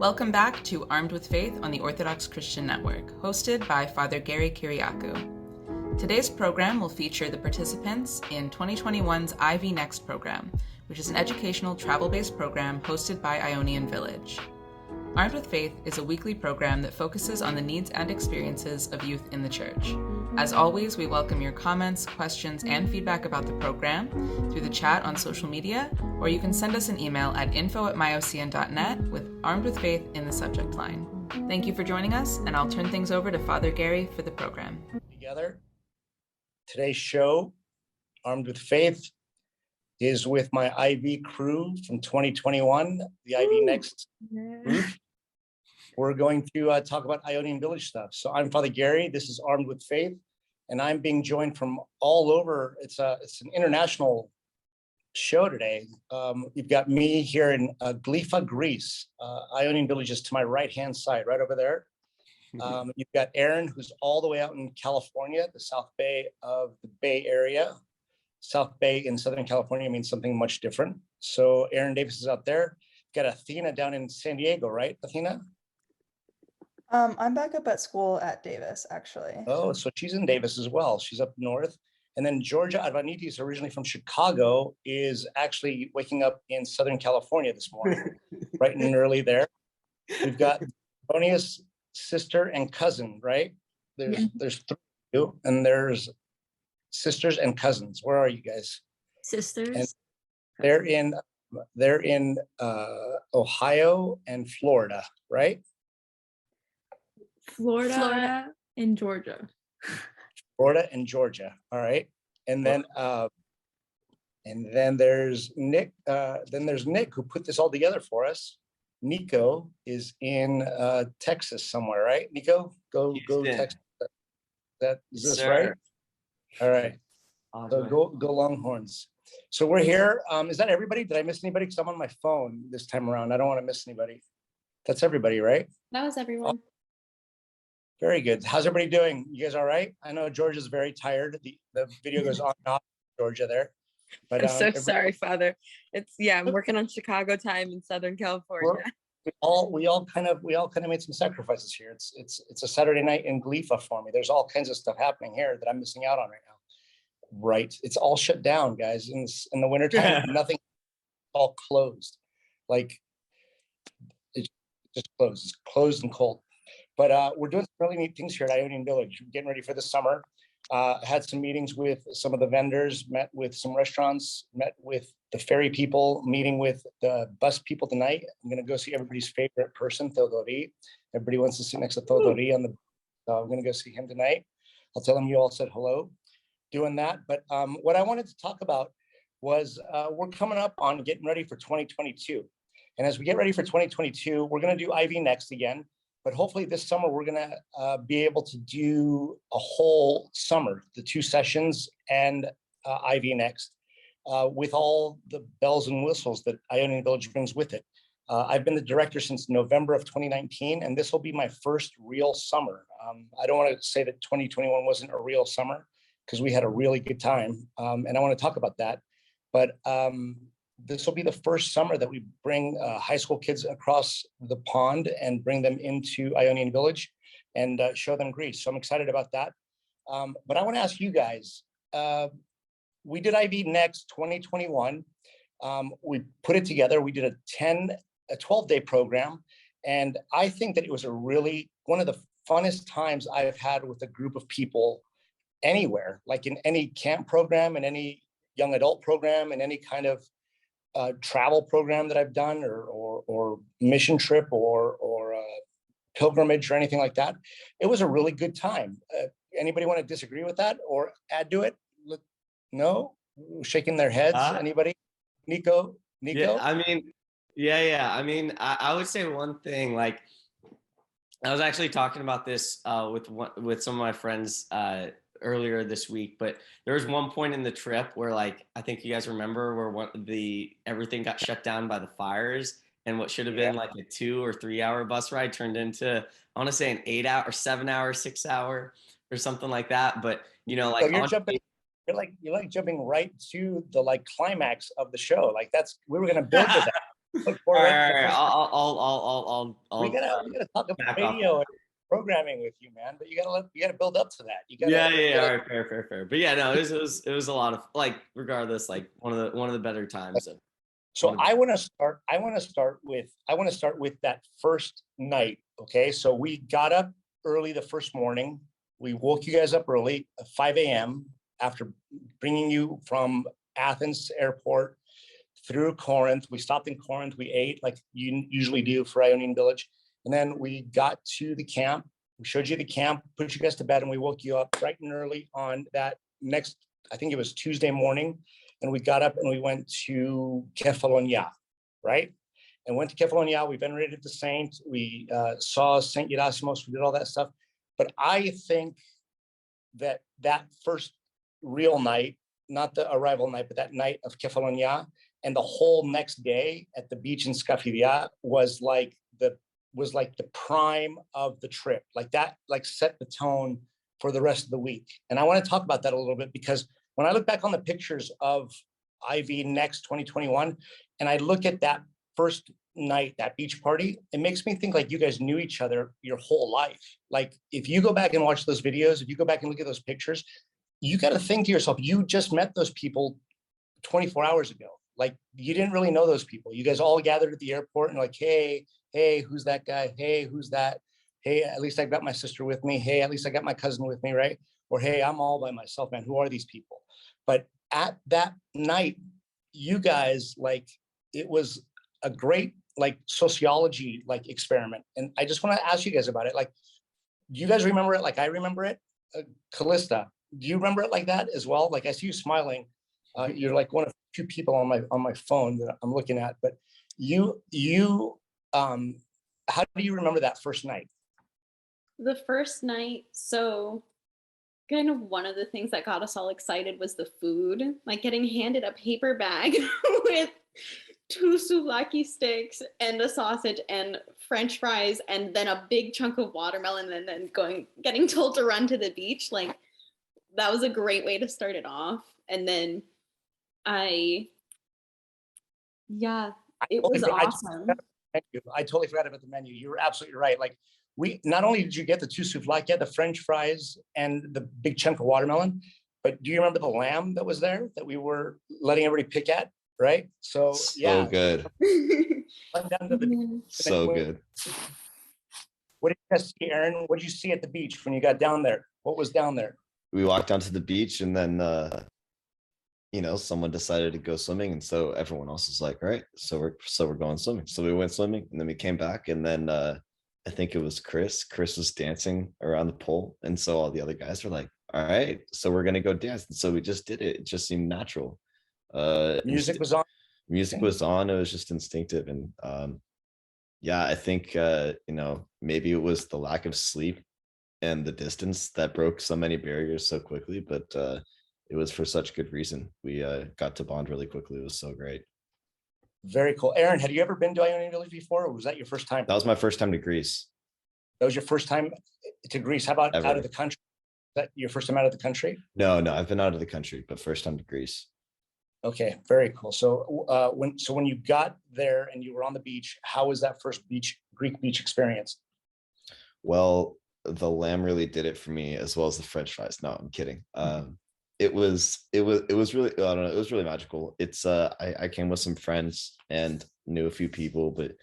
Welcome back to Armed with Faith on the Orthodox Christian Network, hosted by Father Gary Kyriacou. Today's program will feature the participants in 2021's IV Next program, which is an educational travel-based program hosted by Ionian Village. Armed with Faith is a weekly program that focuses on the needs and experiences of youth in the church. As always, we welcome your comments, questions, and feedback about the program through the chat on social media, or you can send us an email at info@myocn.net with Armed with Faith in the subject line. Thank you for joining us, and I'll turn things over to Father Gary for the program. Together. Today's show, Armed with Faith, is with my IV crew from 2021, the IV Next group. We're going to talk about Ionian Village stuff. So I'm Father Gary, this is Armed with Faith, and I'm being joined from all over. It's an international show today. You've got me here in Glifa, Greece. Ionian Village is to my right-hand side, right over there. You've got Aaron, who's all the way out in California, the South Bay of the Bay Area. South Bay in Southern California means something much different. So Aaron Davis is out there. You've got Athena down in San Diego, right, Athena? I'm back up at school at Davis, actually. Oh, so she's in Davis as well. She's up north. And then Georgia Advanitis, originally from Chicago, is actually waking up in Southern California this morning, bright and early there. We've got Antonia's sister and cousin, right? There's three, and there's sisters and cousins. Where are you guys? Sisters. And they're in Ohio and Florida, right? Florida and Georgia. Florida and Georgia. All right. And then there's Nick. Then there's Nick, who put this all together for us. Nico is in Texas somewhere, right? Nico, go Texas. Is this right? All right. So go Longhorns. So we're here. Is that everybody? Did I miss anybody? Because I'm on my phone this time around. I don't want to miss anybody. That's everybody, right? That was everyone. Very good. How's everybody doing? You guys all right? I know Georgia's very tired. The video goes on and off, Georgia there. But I'm so sorry, Father. I'm working on Chicago time in Southern California. We all kind of made some sacrifices here. It's a Saturday night in Glifa for me. There's all kinds of stuff happening here that I'm missing out on right now. Right. It's all shut down, guys. In the wintertime, nothing, all closed. Like it's just closed. It's closed and cold. But we're doing some really neat things here at Ionian Village. We're getting ready for the summer. Had some meetings with some of the vendors, met with some restaurants, met with the ferry people, meeting with the bus people tonight. I'm going to go see everybody's favorite person, Theodori. Everybody wants to sit next to Theodori on the. I'm going to go see him tonight. I'll tell him you all said hello. Doing that. But what I wanted to talk about was we're coming up on getting ready for 2022. And as we get ready for 2022, we're going to do IV Next again. But hopefully this summer, we're going to be able to do a whole summer, the 2 sessions and IV Next, with all the bells and whistles that Ionian Village brings with it. I've been the director since November of 2019, and this will be my first real summer. I don't want to say that 2021 wasn't a real summer, because we had a really good time, and I want to talk about that. But this will be the first summer that we bring high school kids across the pond and bring them into Ionian Village and show them Greece. So I'm excited about that. But I want to ask you guys, we did IV Next 2021. We put it together. We did a 12-day program. And I think that it was one of the funnest times I've had with a group of people anywhere, like in any camp program, in any young adult program, in any kind of travel program that I've done, or mission trip, or pilgrimage, or anything like that. It was a really good time. Anybody want to disagree with that or add to it? No? Shaking their heads. Anybody? Nico? Yeah, I mean, I would say one thing. Like, I was actually talking about this with some of my friends earlier this week, but there was one point in the trip where, like, I think you guys remember, where everything got shut down by the fires, and what should have been like a 2 or 3 hour bus ride turned into, I want to say, an 8 hour, 7 hour, 6 hour, or something like that. But like, so you're like jumping right to the climax of the show. Like, we were going to build to that. Look All forward right, right to all the right. first. I'll We gotta talk about back off. radio and programming with you, man. But you gotta build up to that. Yeah, You all gotta- right, fair. But yeah, no, it was a lot of like, regardless, like one of the better times. So I want to start with that first night. Okay, so we got up early the first morning. We woke you guys up early, 5 a.m. after bringing you from Athens airport through Corinth. We stopped in Corinth. We ate like you usually do for Ionian Village, and then we got to the camp. We showed you the camp, put you guys to bed, and we woke you up bright and early on that next. I think it was Tuesday morning. And we got up and we went to Kefalonia, right? And went to Kefalonia. We venerated the saint. We saw Saint Gerasimos. We did all that stuff. But I think that first real night, not the arrival night, but that night of Kefalonia and the whole next day at the beach in Skafidia was like the prime of the trip. Like that, like set the tone for the rest of the week. And I want to talk about that a little bit because when I look back on the pictures of IV Next 2021, and I look at that first night, that beach party, it makes me think like you guys knew each other your whole life. Like if you go back and watch those videos, if you go back and look at those pictures, you got to think to yourself, you just met those people 24 hours ago. Like you didn't really know those people. You guys all gathered at the airport and like, hey, who's that guy? Hey, who's that? Hey, at least I got my sister with me. Hey, at least I got my cousin with me, right? Or hey, I'm all by myself, man. Who are these people? But at that night, you guys, like, it was a great like sociology like experiment. And I just want to ask you guys about it. Like, do you guys remember it like I remember it? Callista, do you remember it like that as well? Like I see you smiling. You're like one of two people on my phone that I'm looking at. But how do you remember that first night? The first night, so kind of one of the things that got us all excited was the food, like getting handed a paper bag with 2 souvlaki sticks and a sausage and French fries and then a big chunk of watermelon and then getting told to run to the beach. Like that was a great way to start it off. And then it was awesome. I totally forgot about the menu. You were absolutely right. Like we not only did you get the 2 souvlaki, the French fries and the big chunk of watermelon, but do you remember the lamb that was there that we were letting everybody pick at? Right. So yeah. So good. So good. What did you guys see, Aaron? What did you see at the beach when you got down there? What was down there? We walked down to the beach and then someone decided to go swimming, and so everyone else was like, all right, so we're going swimming. So we went swimming and then we came back, and then I think it was Chris was dancing around the pool, and so all the other guys were like, all right, so we're gonna go dance. And so we just did it. It just seemed natural. Music was on. It was just instinctive. And I think maybe it was the lack of sleep and the distance that broke so many barriers so quickly, but it was for such good reason. We got to bond really quickly. It was so great. Very cool. Aaron, had you ever been to Ionian Village before, or was that your first time? That was my first time to Greece. That was your first time to Greece. How about Ever. out of the country? Is that your first time out of the country? No, I've been out of the country, but first time to Greece. Okay, very cool. So when you got there and you were on the beach, how was that first Greek beach experience? Well, the lamb really did it for me, as well as the French fries. No, I'm kidding. It was really, I don't know, it was really magical. It's I came with some friends and knew a few people, but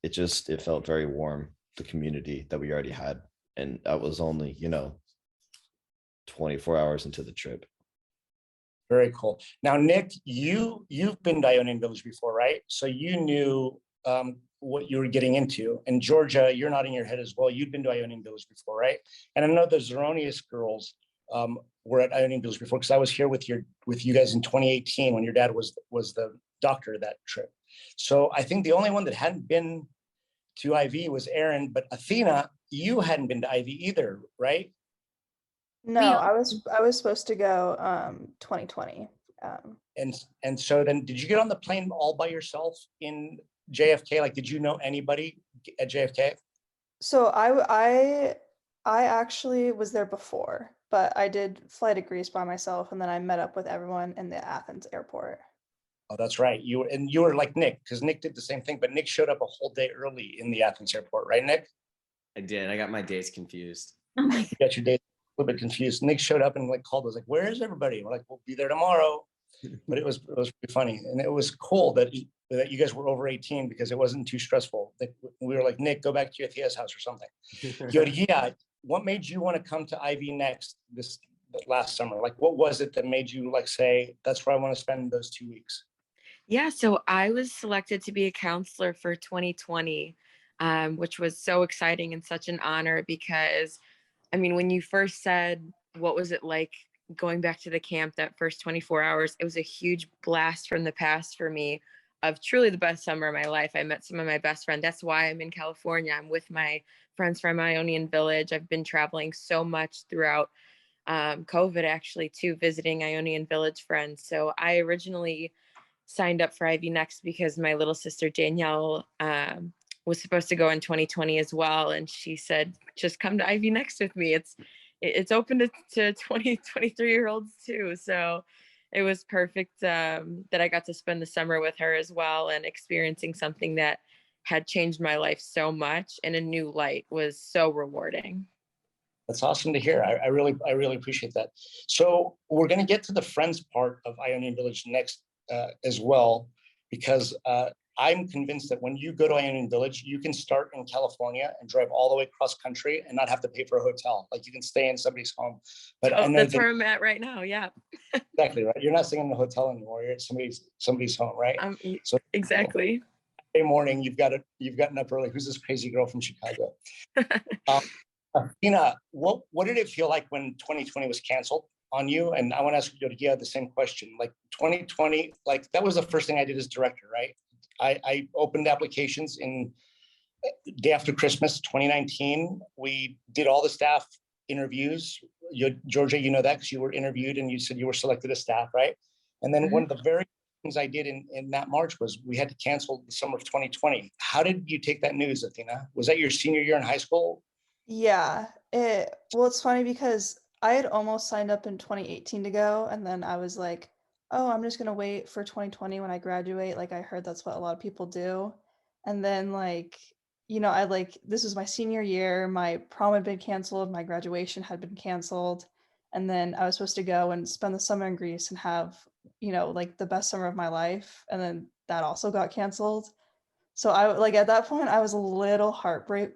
it felt very warm, the community that we already had, and that was only 24 hours into the trip. Very cool. Now, Nick, you've been to Ionian Village before, right? So you knew what you were getting into. And Georgia, you're nodding your head as well. You'd been to Ionian Village before, right? And I know the Zeronius girls were at Ionian Village before, because I was here with you guys in 2018 when your dad was the doctor of that trip. So I think the only one that hadn't been to IV was Aaron, but Athena, you hadn't been to IV either, right? No, I was supposed to go 2020. And so then did you get on the plane all by yourself in JFK? Like, did you know anybody at JFK? So I actually was there before, but I did fly to Greece by myself, and then I met up with everyone in the Athens airport. Oh, that's right. You were like Nick, because Nick did the same thing, but Nick showed up a whole day early in the Athens airport, right, Nick? I did. I got my days confused. Oh my You got your days a little bit confused. Nick showed up and like called us like, "Where is everybody?" We're like, "We'll be there tomorrow." But it was pretty funny, and it was cool that you guys were over 18 because it wasn't too stressful. Like, we were like, "Nick, go back to your Thea's house or something." Yeah. What made you want to come to Ivy Next this last summer? Like, what was it that made you like say, "That's where I want to spend those 2 weeks"? Yeah, so I was selected to be a counselor for 2020, which was so exciting and such an honor because, I mean, when you first said, what was it like going back to the camp that first 24 hours, it was a huge blast from the past for me of truly the best summer of my life. I met some of my best friends. That's why I'm in California. I'm with my friends from Ionian Village. I've been traveling so much throughout COVID, actually, too, visiting Ionian Village friends. So I originally signed up for Ivy Next because my little sister Danielle was supposed to go in 2020 as well, and she said, "Just come to Ivy Next with me. It's open to 20, 23-year-olds too." So it was perfect that I got to spend the summer with her as well, and experiencing something that had changed my life so much in a new light was so rewarding. That's awesome to hear. I really appreciate that. So we're going to get to the friends part of Ionian Village next as well, because I'm convinced that when you go to Ionian Village, you can start in California and drive all the way cross country and not have to pay for a hotel. Like, you can stay in somebody's home. But I know That's where I'm at right now. Yeah, exactly right. You're not staying in a hotel anymore. You're at somebody's home, right? So exactly. Friday morning, you've gotten up early. Who's this crazy girl from Chicago? Tina, what did it feel like when 2020 was canceled on you? And I want to ask you the same question. Like, 2020, like, that was the first thing I did as director, right? I opened applications in day after Christmas, 2019. We did all the staff interviews. Georgia, you know that because you were interviewed and you said you were selected as staff, right? And then one of the very things I did in that March was we had to cancel the summer of 2020. How did you take that news, Athena? Was that your senior year in high school? Yeah, well, it's funny because I had almost signed up in 2018 to go, and then I was like, oh, I'm just gonna wait for 2020 when I graduate. Like, I heard that's what a lot of people do. And then, like, this was my senior year, my prom had been canceled, my graduation had been canceled, and then I was supposed to go and spend the summer in Greece and have, like, the best summer of my life, and then that also got canceled. So at that point I was a little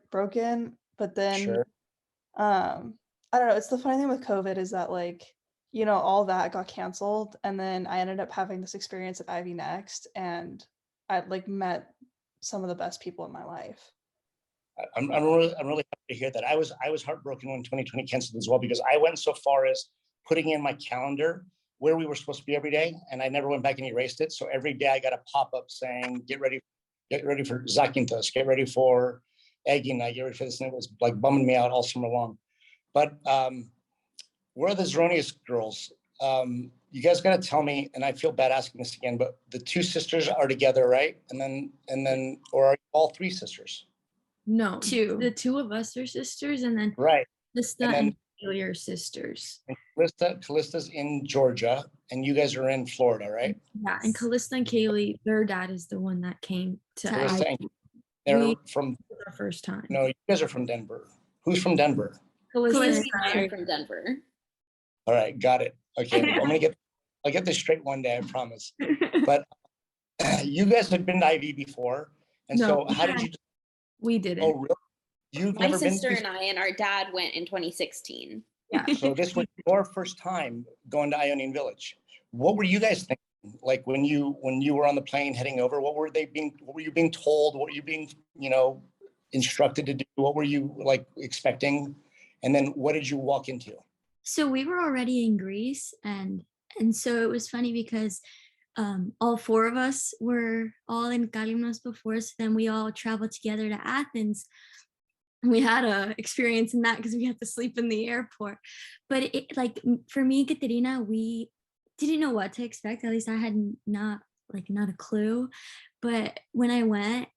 broken, but then Sure. I don't know, it's the funny thing with COVID is that, like, all that got canceled, and then I ended up having this experience at Ivy Next, and I like met some of the best people in my life. I'm really happy to hear that. I was heartbroken when 2020 canceled as well, because I went so far as putting in my calendar where we were supposed to be every day, and I never went back and erased it. So every day I got a pop-up saying, get ready for Zakynthos, get ready for Eggy Night, get ready for this. And it was like bumming me out all summer long. But where are the Zeronius girls? You guys got to tell me, and I feel bad asking this again, but the two sisters are together, right? And then, or are all three sisters? No, Two. The two of us are sisters, and then Right. Lista and Kaylee are sisters. And Callista's in Georgia, and you guys are in Florida, right? Yeah, and Callista and Kaylee, their dad is the one that came to Callista Ivy. and they're We- from, our first time. no, you guys are from Denver. Who's from Denver? Callista Callista are from Denver. All right, got it. Okay, I'll get this straight one day, I promise. But you guys had been to Ivy before, and No, so how did you? we didn't. Oh, really? You've My never been sister to and I and our dad went in 2016. Yeah. So this was your first time going to Ionian Village. What were you guys thinking? Like, when you were on the plane heading over, what were you being told? What were you being, instructed to do? What were you like expecting? And then what did you walk into? So we were already in Greece, and so it was funny because all four of us were all in Kalimnos before, so then we all traveled together to Athens. We had a experience in that because we had to sleep in the airport. But for me and Katerina, we didn't know what to expect. At least I had not a clue. But when I went,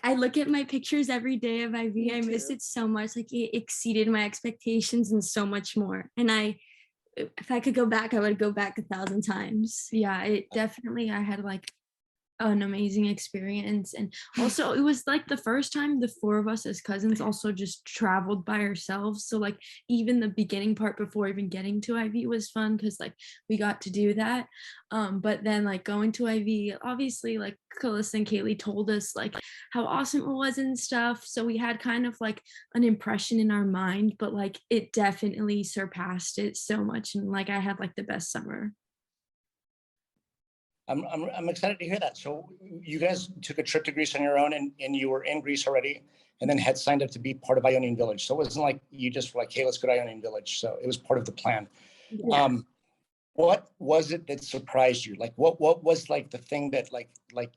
I look at my pictures every day of IV. I miss it so much. Like, it exceeded my expectations and so much more. And I if I could go back, I would go back 1,000 times. Yeah, it definitely, I had like an amazing experience. And also it was like the first time the four of us as cousins also just traveled by ourselves. So like even the beginning part before even getting to IV was fun because like we got to do that. But then like going to IV, obviously like Calista and Kaylee told us like how awesome it was and stuff. So we had kind of like an impression in our mind, but like it definitely surpassed it so much. And like I had like the best summer. I'm excited to hear that. So you guys took a trip to Greece on your own, and you were in Greece already, and then had signed up to be part of Ionian Village. So it wasn't like you just were like, hey, let's go to Ionian Village. So it was part of the plan. Yeah. What was it that surprised you? Like what was like the thing that like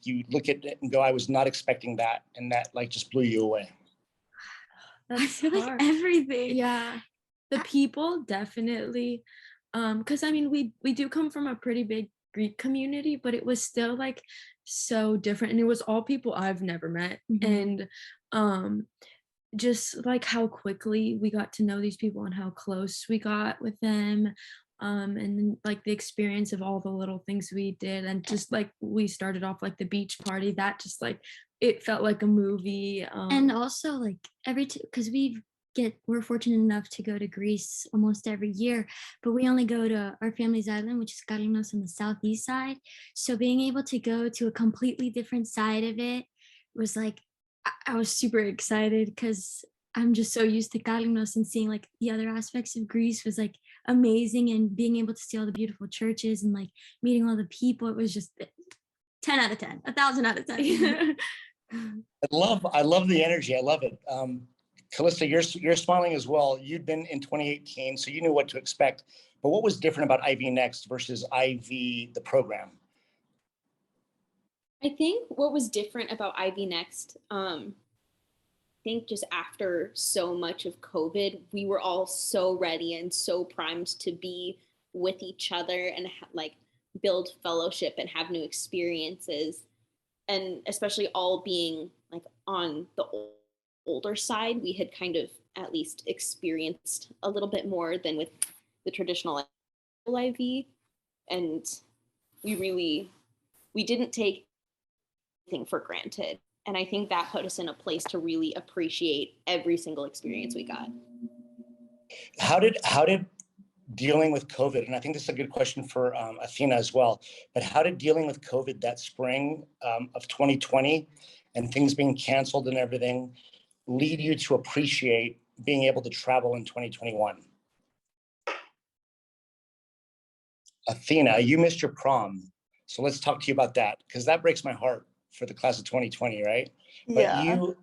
you look at it and go, I was not expecting that, and that like just blew you away? I feel like everything. Yeah, the people definitely, because I mean we do come from a pretty big Greek community, but it was still like so different, and it was all people I've never met. And just like how quickly we got to know these people and how close we got with them, and then like the experience of all the little things we did, and just like we started off like the beach party that just like it felt like a movie. And also like because we're fortunate enough to go to Greece almost every year, but we only go to our family's island, which is Kyriacou on the southeast side. So being able to go to a completely different side of it was like, I was super excited because I'm just so used to Kyriacou, and seeing like the other aspects of Greece was like amazing, and being able to see all the beautiful churches and like meeting all the people, it was just 10 out of 10, 1,000 out of 10. I love the energy. I love it. Calista, you're smiling as well. You'd been in 2018, so you knew what to expect. But what was different about IV Next versus IV, the program? I think what was different about IV Next, I think just after so much of COVID, we were all so ready and so primed to be with each other and like build fellowship and have new experiences. And especially all being like on the older side, we had kind of at least experienced a little bit more than with the traditional IV. And we didn't take anything for granted. And I think that put us in a place to really appreciate every single experience we got. How did dealing with COVID, and I think this is a good question for Athena as well, but how did dealing with COVID that spring of 2020 and things being canceled and everything lead you to appreciate being able to travel in 2021? Athena, you missed your prom. So let's talk to you about that, because that breaks my heart for the class of 2020, right? Yeah. But you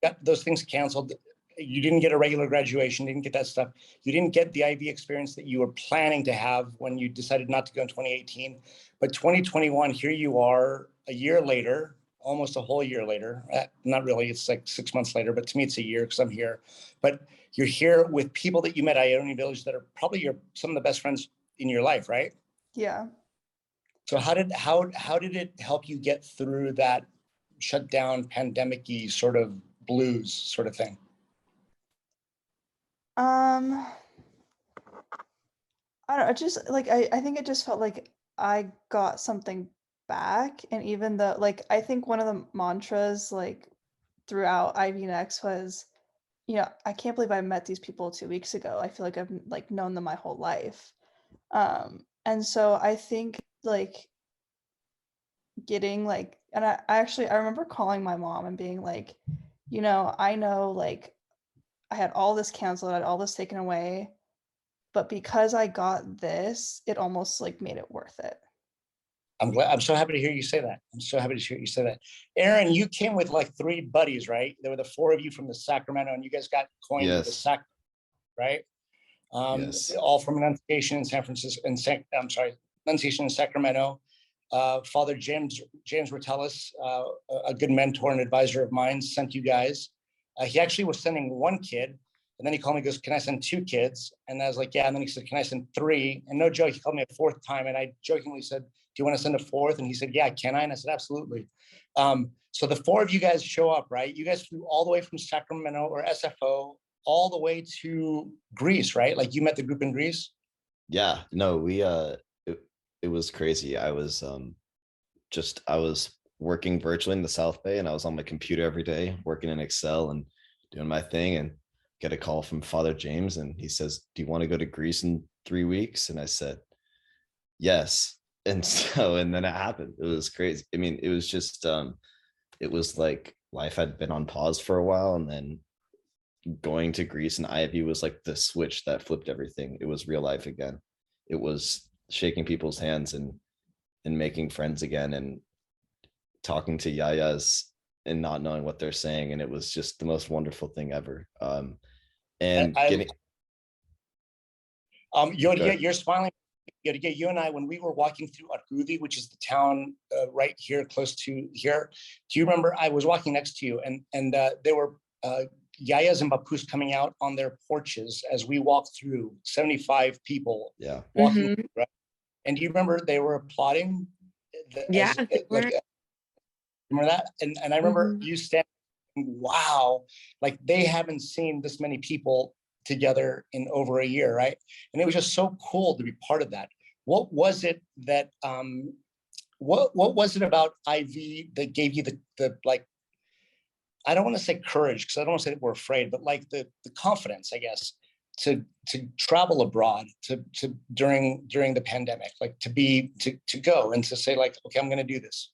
got those things canceled. You didn't get a regular graduation, didn't get that stuff. You didn't get the IV experience that you were planning to have when you decided not to go in 2018. But 2021, here you are a year later, almost a whole year later. Not really, it's like 6 months later, but to me it's a year because I'm here. But you're here with people that you met at Ionian Village that are probably some of the best friends in your life, right? Yeah. So how did it help you get through that shutdown, pandemic-y sort of blues sort of thing? I don't know, it just like I think it just felt like I got something back. And even though like I think one of the mantras like throughout IV Next was, I can't believe I met these people 2 weeks ago. I feel like I've like known them my whole life. And so I think like getting like, and I remember calling my mom and being like, I know like I had all this canceled, I had all this taken away, but because I got this, it almost like made it worth it. I'm so happy to hear you say that. I'm so happy to hear you say that. Aaron, you came with like 3 buddies, right? There were the 4 of you from the Sacramento, and you guys got coined with the Sac, right? Yes. All from Annunciation in San Francisco, Annunciation in Sacramento. Father James Rotellus, a good mentor and advisor of mine, sent you guys. He actually was sending 1 kid, and then he called me and goes, can I send 2 kids? And I was like, yeah. And then he said, can I send 3? And no joke, he called me a 4th time. And I jokingly said, do you want to send a 4th? And he said, yeah, can I? And I said, absolutely. So the 4 of you guys show up, right? You guys flew all the way from Sacramento or SFO all the way to Greece, right? Like you met the group in Greece? Yeah, no, it was crazy. I was working virtually in the South Bay, and I was on my computer every day working in Excel and doing my thing, and get a call from Father James, and he says, "Do you want to go to Greece in 3 weeks?" And I said, "Yes." And so, and then it happened. It was crazy. I mean, it was just it was like life had been on pause for a while, and then going to Greece and Ivy was like the switch that flipped everything. It was real life again. It was shaking people's hands and making friends again, and talking to yayas and not knowing what they're saying, and it was just the most wonderful thing ever. And I, getting Yodia, you're smiling. Yodia, you and I, when we were walking through Argudi, which is the town right here, close to here, do you remember? I was walking next to you, and there were yayas and bapus coming out on their porches as we walked through. 75 people, yeah, walking through, right? And do you remember they were applauding? Yeah, they were. Like, remember that? And I remember you standing, wow, like they haven't seen this many people together in over a year, right? And it was just so cool to be part of that. What was it that what was it about IV that gave you the like, I don't want to say courage, because I don't want to say that we're afraid, but like the confidence, I guess, to travel abroad to during the pandemic, like to go and to say like, okay, I'm going to do this.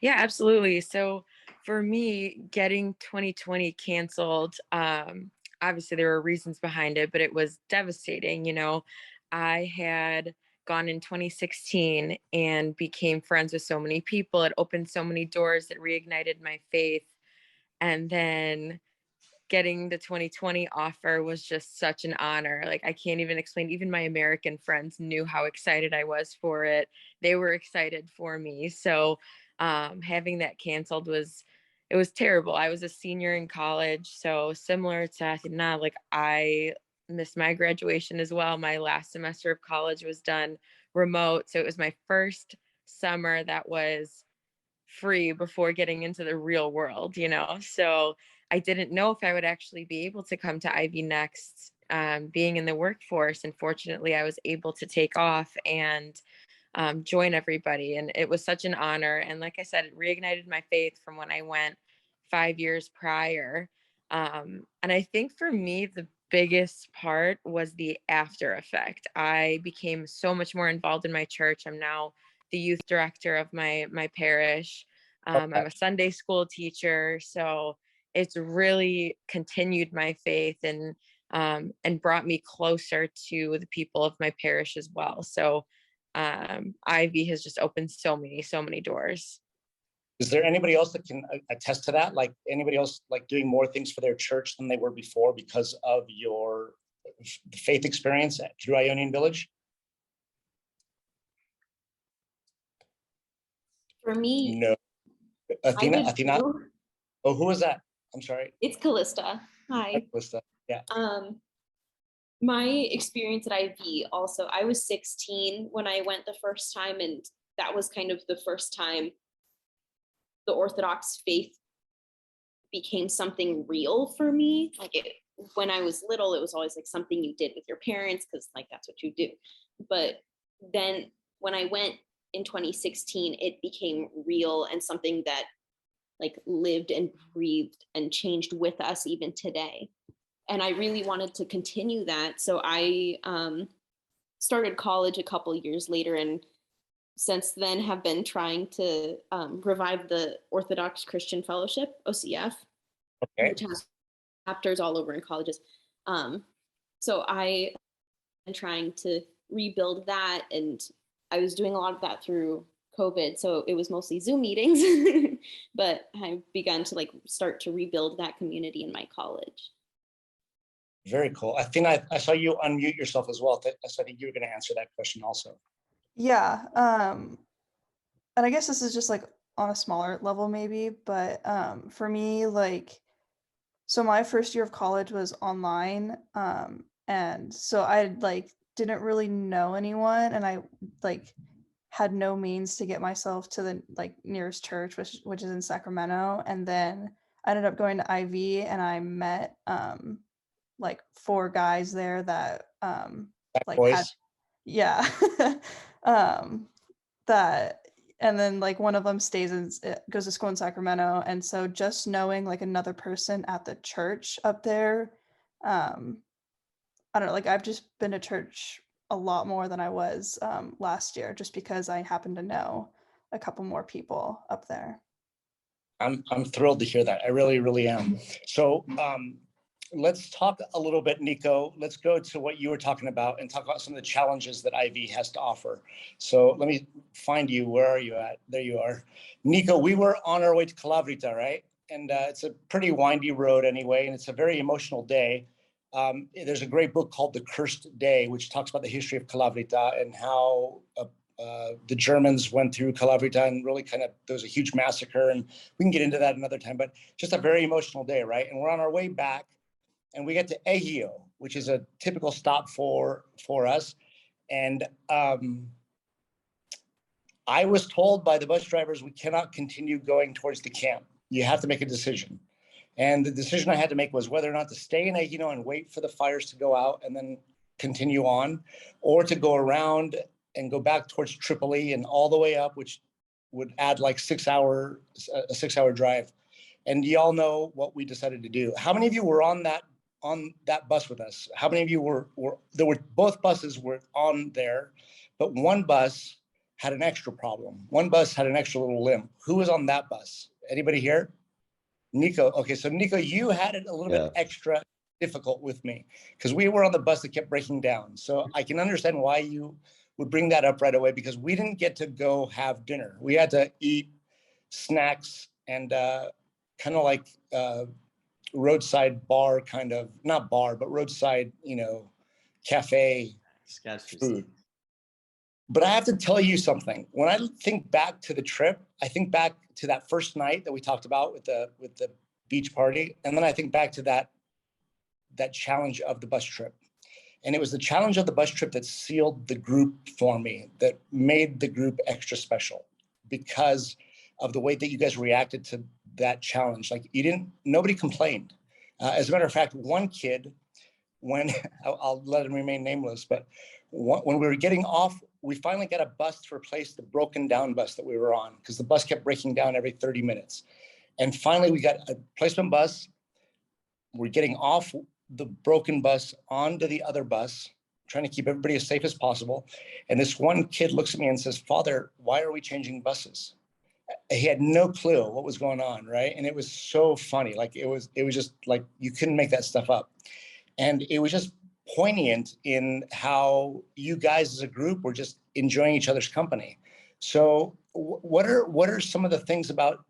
Yeah, absolutely. So for me, getting 2020 canceled, obviously there were reasons behind it, but it was devastating. I had gone in 2016 and became friends with so many people. It opened so many doors. It reignited my faith. And then getting the 2020 offer was just such an honor. Like, I can't even explain. Even my American friends knew how excited I was for it. They were excited for me. So having that canceled was terrible. I was a senior in college, so similar to Athena, like I missed my graduation as well. My last semester of college was done remote, so it was my first summer that was free before getting into the real world, so I didn't know if I would actually be able to come to Ivy Next, being in the workforce. And fortunately, I was able to take off and join everybody. And it was such an honor. And like I said, it reignited my faith from when I went 5 years prior. And I think for me, the biggest part was the after effect. I became so much more involved in my church. I'm now the youth director of my parish. I'm a Sunday school teacher. So it's really continued my faith and brought me closer to the people of my parish as well. So Ivy has just opened so many doors. Is there anybody else that can attest to that? Like anybody else like doing more things for their church than they were before because of your faith experience through Ionian Village? For me, No. Athena? too. Oh, who is that? I'm sorry. It's Callista. Hi. Callista. Yeah. My experience at IV also, I was 16 when I went the first time, and that was kind of the first time the Orthodox faith became something real for me. Like when I was little, it was always like something you did with your parents because like that's what you do. But then when I went in 2016, it became real and something that like lived and breathed and changed with us even today. And I really wanted to continue that. So I started college a couple years later, and since then have been trying to revive the Orthodox Christian Fellowship, OCF, which has chapters all over in colleges. So I am trying to rebuild that, and I was doing a lot of that through COVID. So it was mostly Zoom meetings, but I've begun to like start to rebuild that community in my college. Very cool. I think I saw you unmute yourself as well. So I think you were going to answer that question also. Yeah. And I guess this is just like on a smaller level maybe, but for me, like, so my first year of college was online. And so I like didn't really know anyone, and I like had no means to get myself to the like nearest church, which is in Sacramento. And then I ended up going to IV, and I met like 4 guys there that like boys. had, yeah. That, and then like one of them goes to school in Sacramento, and so just knowing like another person at the church up there, I don't know, like I've just been to church a lot more than I was last year, just because I happen to know a couple more people up there. I'm thrilled to hear that. I really, really am. So let's talk a little bit, Nico. Let's go to what you were talking about and talk about some of the challenges that IV has to offer. So let me find you. Where are you at? There you are. Nico, we were on our way to Calavrita, right? And it's a pretty windy road anyway, and it's a very emotional day. There's a great book called The Cursed Day, which talks about the history of Calavrita and how the Germans went through Calavrita and really there was a huge massacre, and we can get into that another time, but just a very emotional day, right? And we're on our way back, and we get to Ejido, which is a typical stop for us. And I was told by the bus drivers, we cannot continue going towards the camp. You have to make a decision. And the decision I had to make was whether or not to stay in Ejido and wait for the fires to go out and then continue on, or to go around and go back towards Tripoli and all the way up, which would add like a 6-hour drive. And y'all know what we decided to do. How many of you were on that bus with us? How many of you were both buses were on there, but one bus had an extra problem. One bus had an extra little limp. Who was on that bus? Anybody here? Nico. Okay, so Nico, you had it a little bit extra difficult with me because we were on the bus that kept breaking down. So I can understand why you would bring that up right away, because we didn't get to go have dinner. We had to eat snacks and kind of like roadside bar, not bar, but roadside, cafe food. But I have to tell you something. When I think back to the trip, I think back to that first night that we talked about with the beach party, and then I think back to that challenge of the bus trip. And it was the challenge of the bus trip that sealed the group for me, that made the group extra special, because of the way that you guys reacted to that challenge. Like nobody complained. As a matter of fact, one kid, when I'll let him remain nameless, but when we were getting off, we finally got a bus to replace the broken down bus that we were on, because the bus kept breaking down every 30 minutes. And finally we got a replacement bus. We're getting off the broken bus onto the other bus, trying to keep everybody as safe as possible. And this one kid looks at me and says, "Father, why are we changing buses?" He had no clue what was going on, right? And it was so funny. Like it was just like, you couldn't make that stuff up. And it was just poignant in how you guys as a group were just enjoying each other's company. So what are some of the things about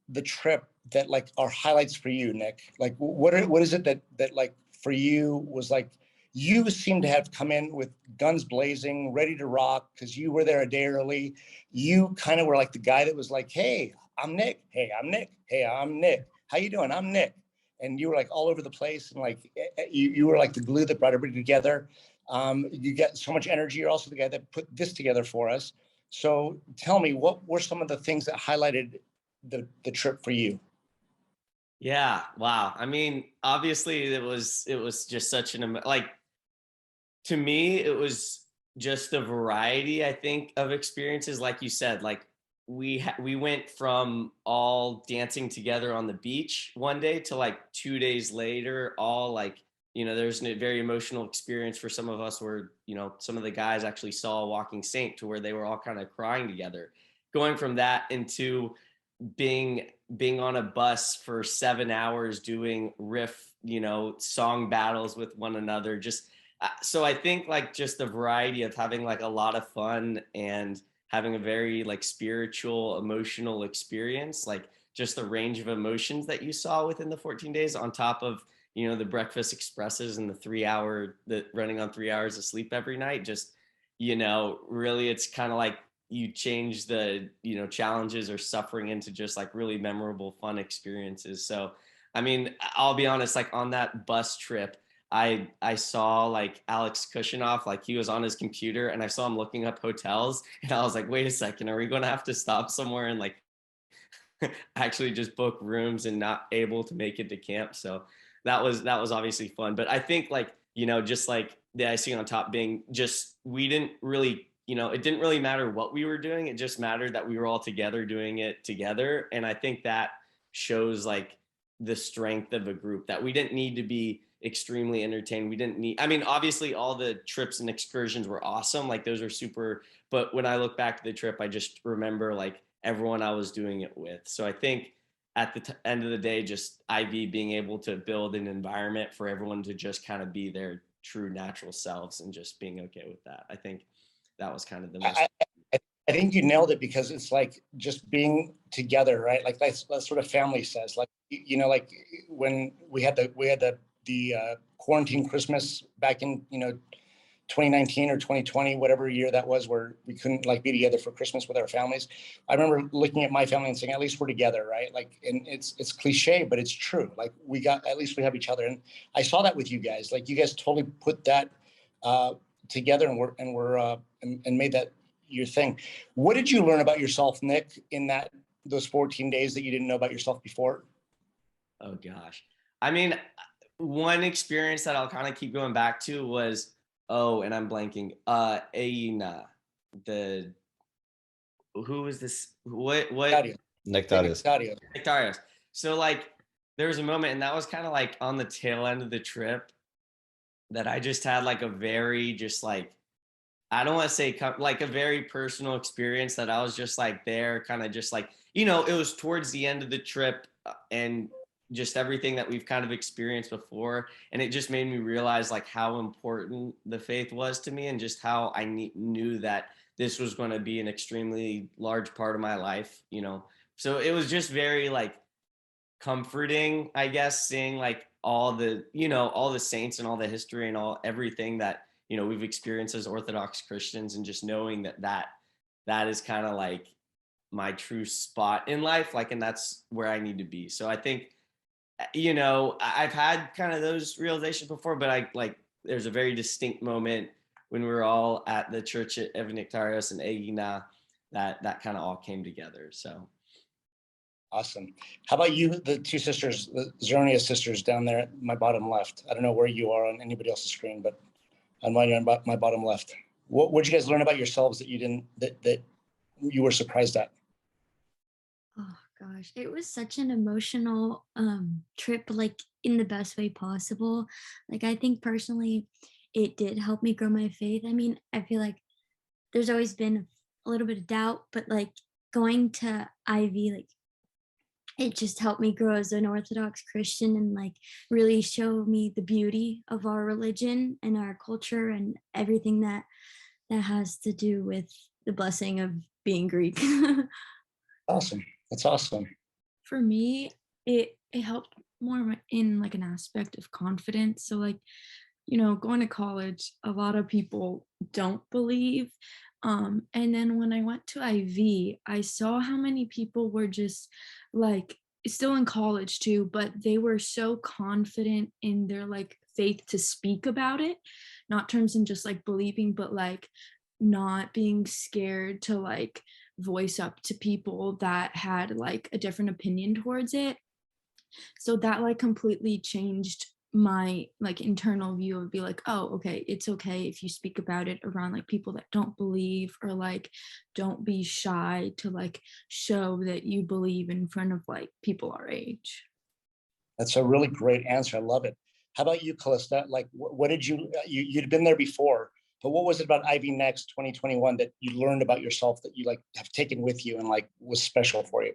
the trip that like are highlights for you, Nick? Like what is it that like for you was like, you seem to have come in with guns blazing, ready to rock, because you were there a day early. You kind of were like the guy that was like, "Hey, I'm Nick. Hey, I'm Nick. Hey, I'm Nick. How you doing? I'm Nick." And you were like all over the place, and like you were like the glue that brought everybody together. You get so much energy. You're also the guy that put this together for us. So tell me, what were some of the things that highlighted the trip for you? Yeah, wow. I mean, obviously it was just such like, to me, it was just a variety, I think, of experiences. Like you said, like we went from all dancing together on the beach one day to like 2 days later, all like, there's a very emotional experience for some of us where, some of the guys actually saw a walking saint, to where they were all kind of crying together. Going from that into being on a bus for 7 hours doing riff, song battles with one another. Just so I think like just the variety of having like a lot of fun and having a very like spiritual, emotional experience, like just the range of emotions that you saw within the 14 days, on top of, the breakfast expresses and the running on 3 hours of sleep every night. Just, really, it's kind of like you change the, challenges or suffering into just like really memorable, fun experiences. So, I mean, I'll be honest, like on that bus trip, I saw like Alex Kushinoff, like he was on his computer, and I saw him looking up hotels, and I was like, wait a second, are we going to have to stop somewhere and like actually just book rooms and not able to make it to camp? So that was obviously fun. But I think like, just like the icing on top being just, we didn't really, it didn't really matter what we were doing. It just mattered that we were all together doing it together. And I think that shows like the strength of a group, that we didn't need to be extremely entertained. We didn't need, I mean, obviously all the trips and excursions were awesome. Like those are super, but when I look back to the trip, I just remember like everyone I was doing it with. So I think at the end of the day, just Ivy being able to build an environment for everyone to just kind of be their true natural selves and just being okay with that. I think that was kind of the most. I think you nailed it, because it's like just being together, right? Like that's what a family says. Like, like when we had the quarantine Christmas back in 2019 or 2020, whatever year that was, where we couldn't like be together for Christmas with our families. I remember looking at my family and saying, at least we're together, right? Like, and it's cliche, but it's true. Like at least we have each other. And I saw that with you guys. Like you guys totally put that together and made that your thing. What did you learn about yourself, Nick, in those 14 days that you didn't know about yourself before? Oh gosh. I mean, one experience that I'll kind of keep going back to was, and I'm blanking, Aina, who was this? What? Nectarios. So like, there was a moment, and that was kind of like on the tail end of the trip, that I just had like a very just like, I don't want to say like a very personal experience, that I was just like there kind of just like, it was towards the end of the trip and just everything that we've kind of experienced before. And it just made me realize like how important the faith was to me, and just how I knew that this was going to be an extremely large part of my life, So it was just very like comforting, I guess, seeing like all the, all the saints and all the history and everything that, we've experienced as Orthodox Christians, and just knowing that is kind of like my true spot in life, like, and that's where I need to be. So I think, I've had kind of those realizations before, but there's a very distinct moment when we were all at the church at Nectarios and Egina that kind of all came together. So. Awesome. How about you, the two sisters, the Zernia sisters down there at my bottom left? I don't know where you are on anybody else's screen, but on my bottom left. What did you guys learn about yourselves that you didn't, that you were surprised at? Oh gosh, it was such an emotional trip, like in the best way possible. Like I think personally, it did help me grow my faith. I mean, I feel like there's always been a little bit of doubt, but like going to Ivy, like it just helped me grow as an Orthodox Christian, and like really show me the beauty of our religion and our culture and everything that has to do with the blessing of being Greek. Awesome. That's awesome. For me, it helped more in like an aspect of confidence. So like, going to college, a lot of people don't believe. And then when I went to IV, I saw how many people were just like still in college too, but they were so confident in their like faith to speak about it, not terms in just like believing, but like not being scared to like voice up to people that had like a different opinion towards it. So that like completely changed my like internal view of be like, oh, okay, it's okay if you speak about it around like people that don't believe, or like don't be shy to like show that you believe in front of like people our age. That's a really great answer. I love it. How about you, Callista? Like, what did you'd been there before, but what was it about Ivy Next 2021 that you learned about yourself that you like have taken with you and like was special for you?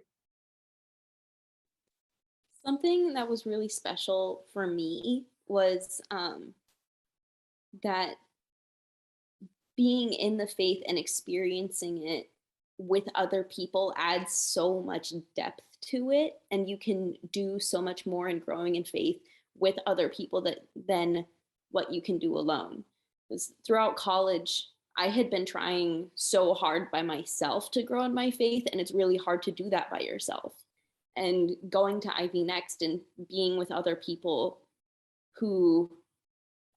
Something that was really special for me was that being in the faith and experiencing it with other people adds so much depth to it, and you can do so much more in growing in faith with other people than what you can do alone. Because throughout college, I had been trying so hard by myself to grow in my faith, and it's really hard to do that by yourself. And going to Ivy Next and being with other people who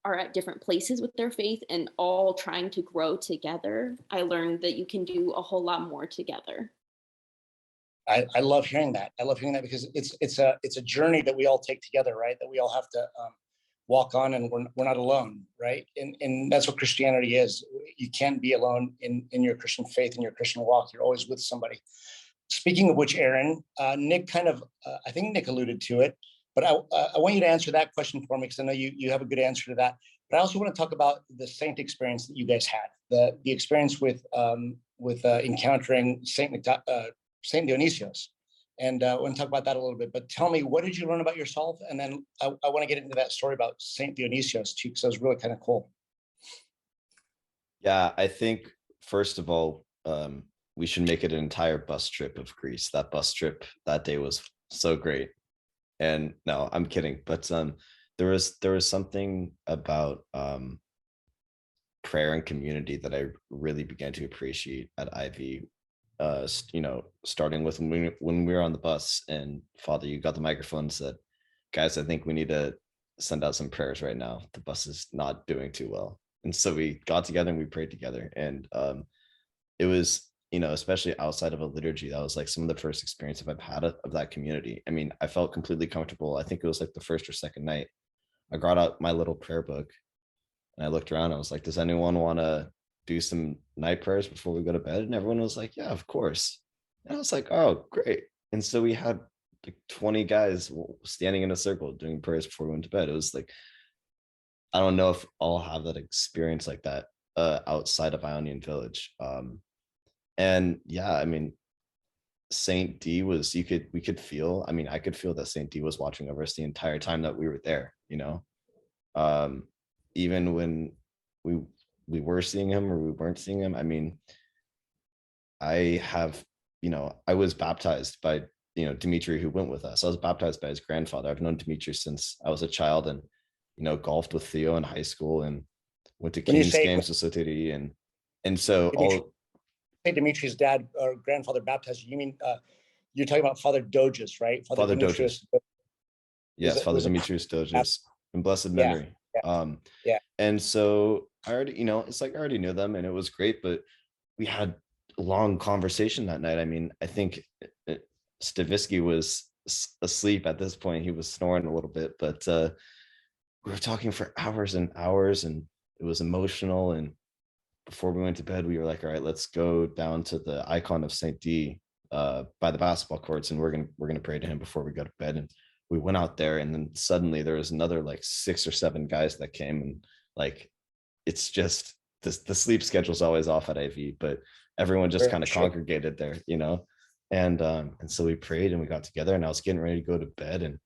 are at different places with their faith and all trying to grow together, I learned that you can do a whole lot more together. I love hearing that. I love hearing that because it's a journey that we all take together, right? That we all have to walk on, and we're not alone, right? And that's what Christianity is. You can't be alone in your Christian faith, in your Christian walk. You're always with somebody. Speaking of which, Aaron, Nick kind of, I think Nick alluded to it, but I want you to answer that question for me, because I know you have a good answer to that. But I also want to talk about the saint experience that you guys had, the experience with encountering Saint Dionysius. And I want to talk about that a little bit. But tell me, what did you learn about yourself? And then I want to get into that story about Saint Dionysius too, because that was really kind of cool. Yeah, I think first of all, we should make it an entire bus trip of Greece. That bus trip that day was so great. And no, I'm kidding. But there was something about prayer and community that I really began to appreciate at Ivy. Starting with when we were on the bus, and Father, you got the microphone and said, guys, I think we need to send out some prayers right now. The bus is not doing too well. And so we got together and we prayed together. And it was, especially outside of a liturgy, that was like some of the first experience I've had of that community. I mean, I felt completely comfortable. I think it was like the first or second night. I got out my little prayer book and I looked around. I was like, does anyone want to do some night prayers before we go to bed? And everyone was like, yeah, of course. And I was like, oh, great. And so we had like 20 guys standing in a circle doing prayers before we went to bed. It was like, I don't know if I'll have that experience like that outside of Ionian Village. And yeah, I mean, Saint D was, we could feel, I mean, I could feel that Saint D was watching over us the entire time that we were there, even when we were seeing him or we weren't seeing him. I mean, I was baptized by, Dimitri, who went with us. I was baptized by his grandfather. I've known Dimitri since I was a child, and, golfed with Theo in high school and went to Kings games with Sotiri. And so all. Say Dimitri's dad or grandfather baptized you. You mean, you're talking about Father Doges, right? Father Doges. Yes, Father Demetrius Doges in blessed memory. Yeah. And so I already, it's like I already knew them and it was great, but we had a long conversation that night. I mean, I think Stavisky was asleep at this point. He was snoring a little bit, but we were talking for hours and hours, and it was emotional. And before we went to bed, we were like, all right, let's go down to the icon of Saint D by the basketball courts, and we're gonna pray to him before we go to bed. And we went out there, and then suddenly there was another like 6 or 7 guys that came, and like it's just the sleep schedule's always off at IV, but everyone just kind of congregated there, and so we prayed and we got together, and I was getting ready to go to bed, and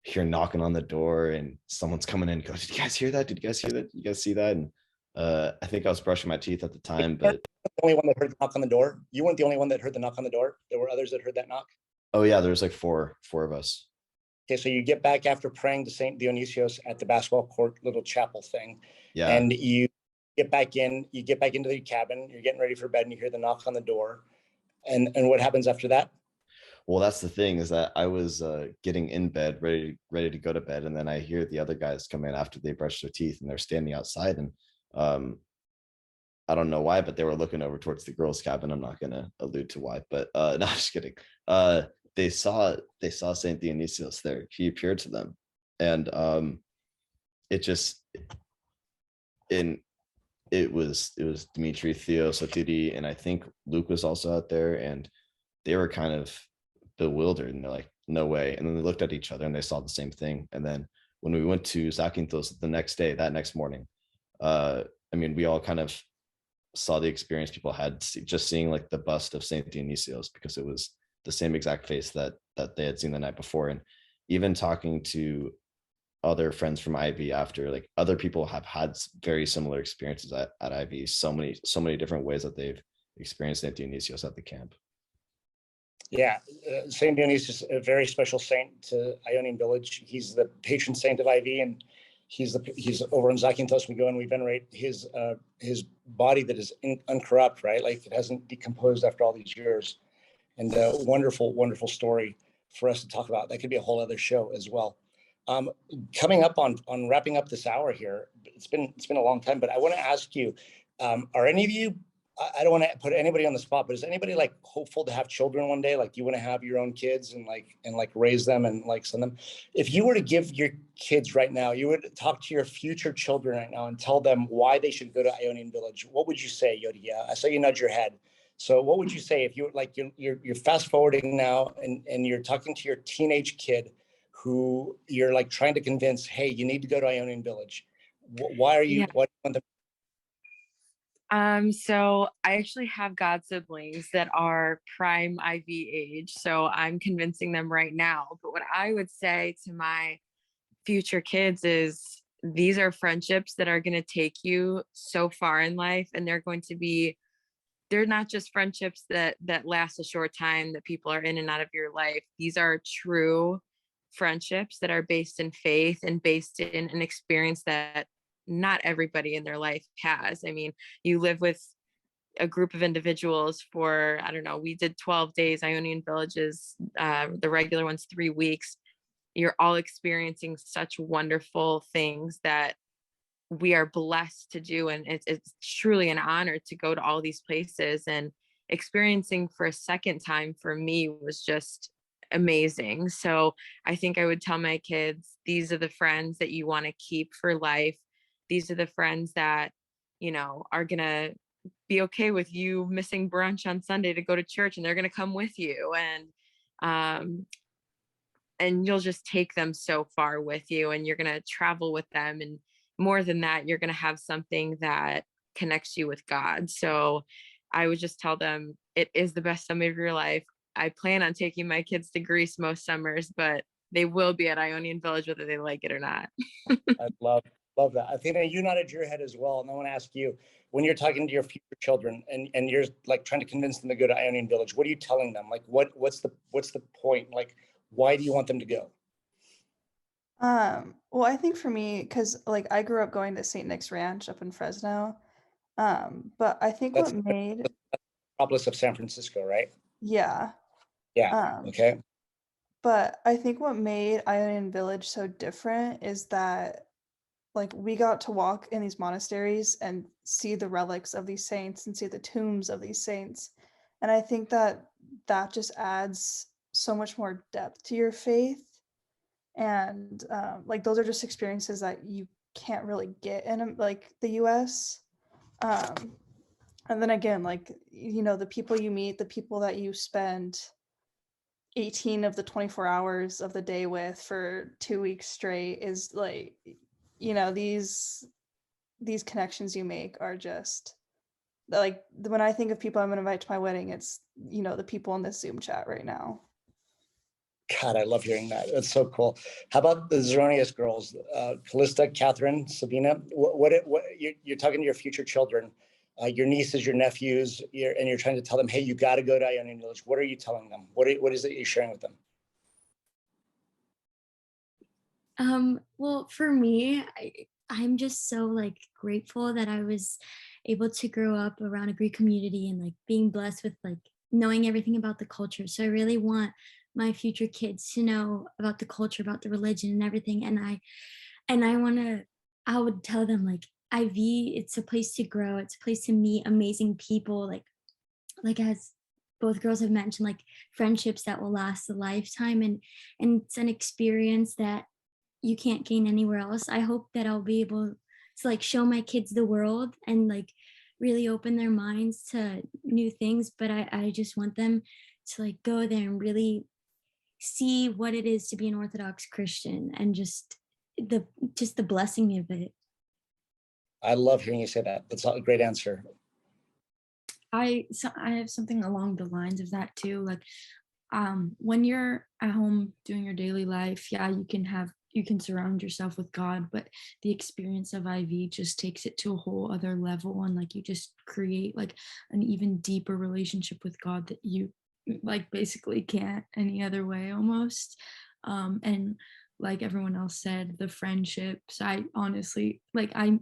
hear knocking on the door, and someone's coming in and go, did you guys hear that? Did you guys hear that? Did you guys see that? And I think I was brushing my teeth at the time, but the only one that heard the knock on the door. You weren't the only one that heard the knock on the door. There were others that heard that knock. Oh yeah, there was like four of us. Okay, so you get back after praying to Saint Dionysius at the basketball court little chapel thing. Yeah. And you get back into the cabin, you're getting ready for bed, and you hear the knock on the door. And what happens after that? Well, that's the thing, is that I was getting in bed, ready to go to bed, and then I hear the other guys come in after they brush their teeth, and they're standing outside, and I don't know why, but they were looking over towards the girls' cabin. I'm not gonna allude to why, but no, I'm just kidding. They saw Saint Dionysius there. He appeared to them, and it was Dimitri, Theo, Sotiri, and I think Luke was also out there, and they were kind of bewildered, and they're like, no way. And then they looked at each other and they saw the same thing. And then when we went to Zakynthos that next morning, I mean, we all kind of saw the experience people had just seeing like the bust of Saint Dionysius, because it was the same exact face that they had seen the night before. And even talking to other friends from Ivy after, like other people have had very similar experiences at Ivy, so many different ways that they've experienced Saint Dionysius at the camp. Yeah, Saint Dionysius, a very special saint to Ionian Village. He's the patron saint of IV, and he's over in Zakynthos. We go and we venerate his body that is uncorrupt, right? Like it hasn't decomposed after all these years. And a wonderful, wonderful story for us to talk about. That could be a whole other show as well. Coming up on wrapping up this hour here, it's been a long time, but I want to ask you, are any of you I don't want to put anybody on the spot, but is anybody like hopeful to have children one day? Like, you want to have your own kids and like raise them and like send them? If you were to give your kids right now, you would talk to your future children right now and tell them why they should go to Ionian Village. What would you say, Yodi? Yeah, I saw you nod your head. So what would you say if you were like, you're fast forwarding now and you're talking to your teenage kid who you're like trying to convince, hey, you need to go to Ionian Village. Why are you, Yeah. what do you want them? So I actually have god siblings that are prime IV age. So I'm convincing them right now. But what I would say to my future kids is these are friendships that are going to take you so far in life, and they're not just friendships that last a short time, that people are in and out of your life. These are true friendships that are based in faith and based in an experience that not everybody in their life has. I mean, you live with a group of individuals for, I don't know, we did 12 days, Ionian Villages, the regular one's 3 weeks. You're all experiencing such wonderful things that we are blessed to do. And it's truly an honor to go to all these places, and experiencing for a second time for me was just amazing. So I think I would tell my kids, these are the friends that you want to keep for life. These are the friends that, are going to be okay with you missing brunch on Sunday to go to church, and they're going to come with you. And you'll just take them so far with you, and you're going to travel with them. And more than that, you're going to have something that connects you with God. So I would just tell them it is the best summer of your life. I plan on taking my kids to Greece most summers, but they will be at Ionian Village whether they like it or not. I love that. I think that you nodded your head as well. And I want to ask you, when you're talking to your future children and you're like trying to convince them to go to Ionian Village, what are you telling them? Like, what's the point? Like, why do you want them to go? Well, I think for me, because like I grew up going to St. Nick's Ranch up in Fresno. But I think That's what the made, metropolis of San Francisco, right? yeah. Yeah. Um, Okay. but I think what made Ionian Village so different is that like we got to walk in these monasteries and see the relics of these saints and see the tombs of these saints. And I think that that just adds so much more depth to your faith. And like those are just experiences that you can't really get in like the US. Um, and then again, like, the people you meet, the people that you spend 18 of the 24 hours of the day with for 2 weeks straight is like, these connections you make are just like when I think of people I'm going to invite to my wedding, it's, the people in this Zoom chat right now. God, I love hearing that. That's so cool. How about the Zeronius girls, Callista, Catherine, Sabina? What you're talking to your future children, your nieces, your nephews, and you're trying to tell them, hey, you got to go to Ionian Village. What are you telling them? What is it you're sharing with them? Well, for me, I'm just so like grateful that I was able to grow up around a Greek community and like being blessed with like knowing everything about the culture. So I really want my future kids to know about the culture, about the religion and everything. I would tell them like IV, it's a place to grow, it's a place to meet amazing people, like as both girls have mentioned, like friendships that will last a lifetime, and it's an experience that you can't gain anywhere else. I hope that I'll be able to like show my kids the world and like really open their minds to new things. But I just want them to like go there and really see what it is to be an Orthodox Christian and just the blessing of it. I love hearing you say that. That's a great answer. I have something along the lines of that too. Like, when you're at home doing your daily life, yeah, you can surround yourself with God, but the experience of IV just takes it to a whole other level, and like you just create like an even deeper relationship with God that you like basically can't any other way almost. And like everyone else said, the friendships, I honestly like I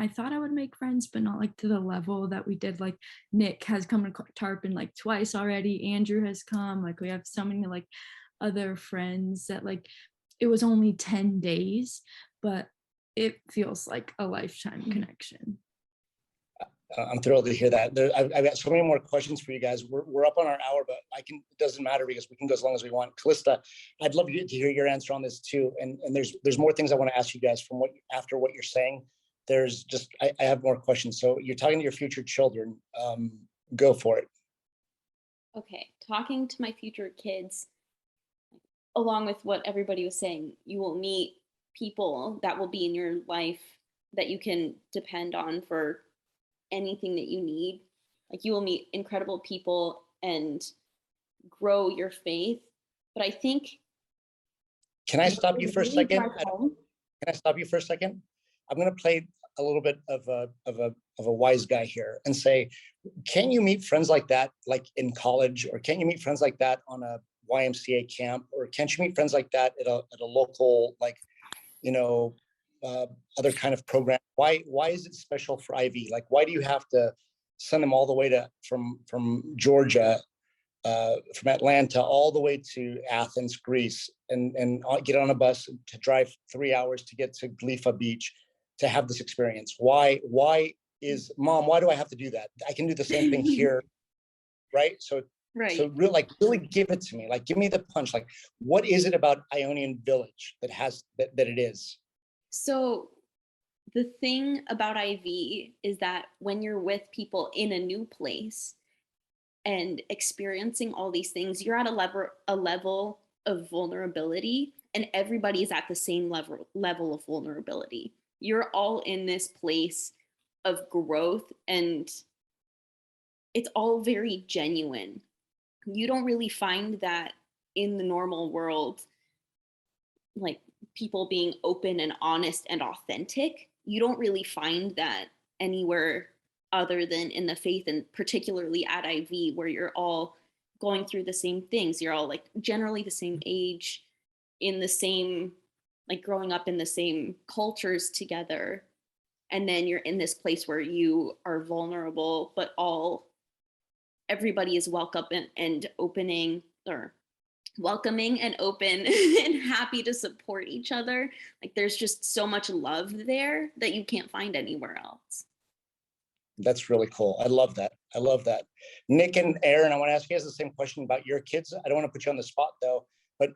thought I would make friends, but not like to the level that we did. Like Nick has come to Tarpon like twice already, Andrew has come, like we have so many like other friends that like it was only 10 days, but it feels like a lifetime connection. I'm thrilled to hear that. I've got so many more questions for you guys. We're up on our hour, but it doesn't matter because we can go as long as we want. Callista, I'd love to hear your answer on this too. And there's more things I want to ask you guys from after what you're saying. There's just, I have more questions. So you're talking to your future children. Go for it. Okay, talking to my future kids, along with what everybody was saying, you will meet people that will be in your life that you can depend on for anything that you need. Like, you will meet incredible people and grow your faith. But I think, can I stop you for a second? Can I stop you for a second? I'm going to play a little bit of a wise guy here and say, can you meet friends like that, like in college, or can you meet friends like that on a YMCA camp, or can't you meet friends like that at a local, like, other kind of program? Why is it special for Ivy? Like, why do you have to send them all the way from Georgia, from Atlanta all the way to Athens, Greece, and get on a bus to drive 3 hours to get to Glifa Beach to have this experience? Why Mom, why do I have to do that? I can do the same thing here, right? So really give it to me. Like, give me the punch. Like, what is it about Ionian Village that it is? So the thing about IV is that when you're with people in a new place and experiencing all these things, you're at a level of vulnerability, and everybody is at the same level of vulnerability. You're all in this place of growth, and it's all very genuine. You don't really find that in the normal world, like people being open and honest and authentic. You don't really find that anywhere other than in the faith, and particularly at IV, where you're all going through the same things. You're all like generally the same age, in the same, like growing up in the same cultures together. And then you're in this place where you are vulnerable, but everybody is welcome and opening, or welcoming and open and happy to support each other. Like, there's just so much love there that you can't find anywhere else. That's really cool. I love that. Nick and Aaron, I want to ask you guys the same question about your kids. I don't want to put you on the spot though, but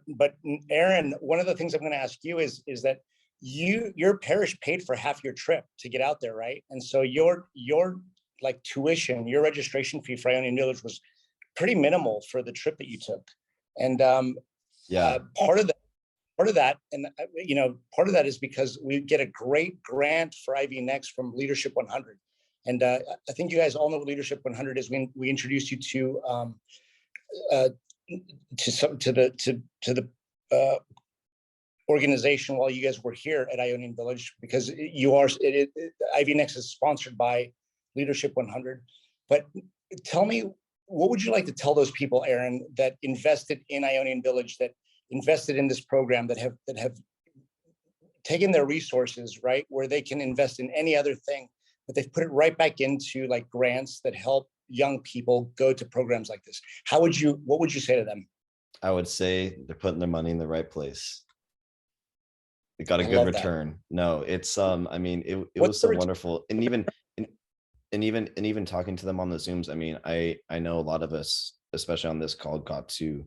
Aaron, one of the things I'm going to ask you is that your parish paid for half your trip to get out there, right? And so your like tuition, your registration fee for Ionian Village was pretty minimal for the trip that you took. And part of that, and part of that is because we get a great grant for IV Next from Leadership 100. And I think you guys all know what Leadership 100 is. We introduced you to the organization while you guys were here at Ionian Village, because IV Next is sponsored by Leadership 100. But tell me, what would you like to tell those people, Aaron, that invested in Ionian Village, that invested in this program, that have taken their resources, right, where they can invest in any other thing, but they've put it right back into like grants that help young people go to programs like this? What would you say to them? I would say they're putting their money in the right place. It got a good return. No, it's I mean, it was so wonderful. And even talking to them on the Zooms, I mean, I know a lot of us, especially on this call, got to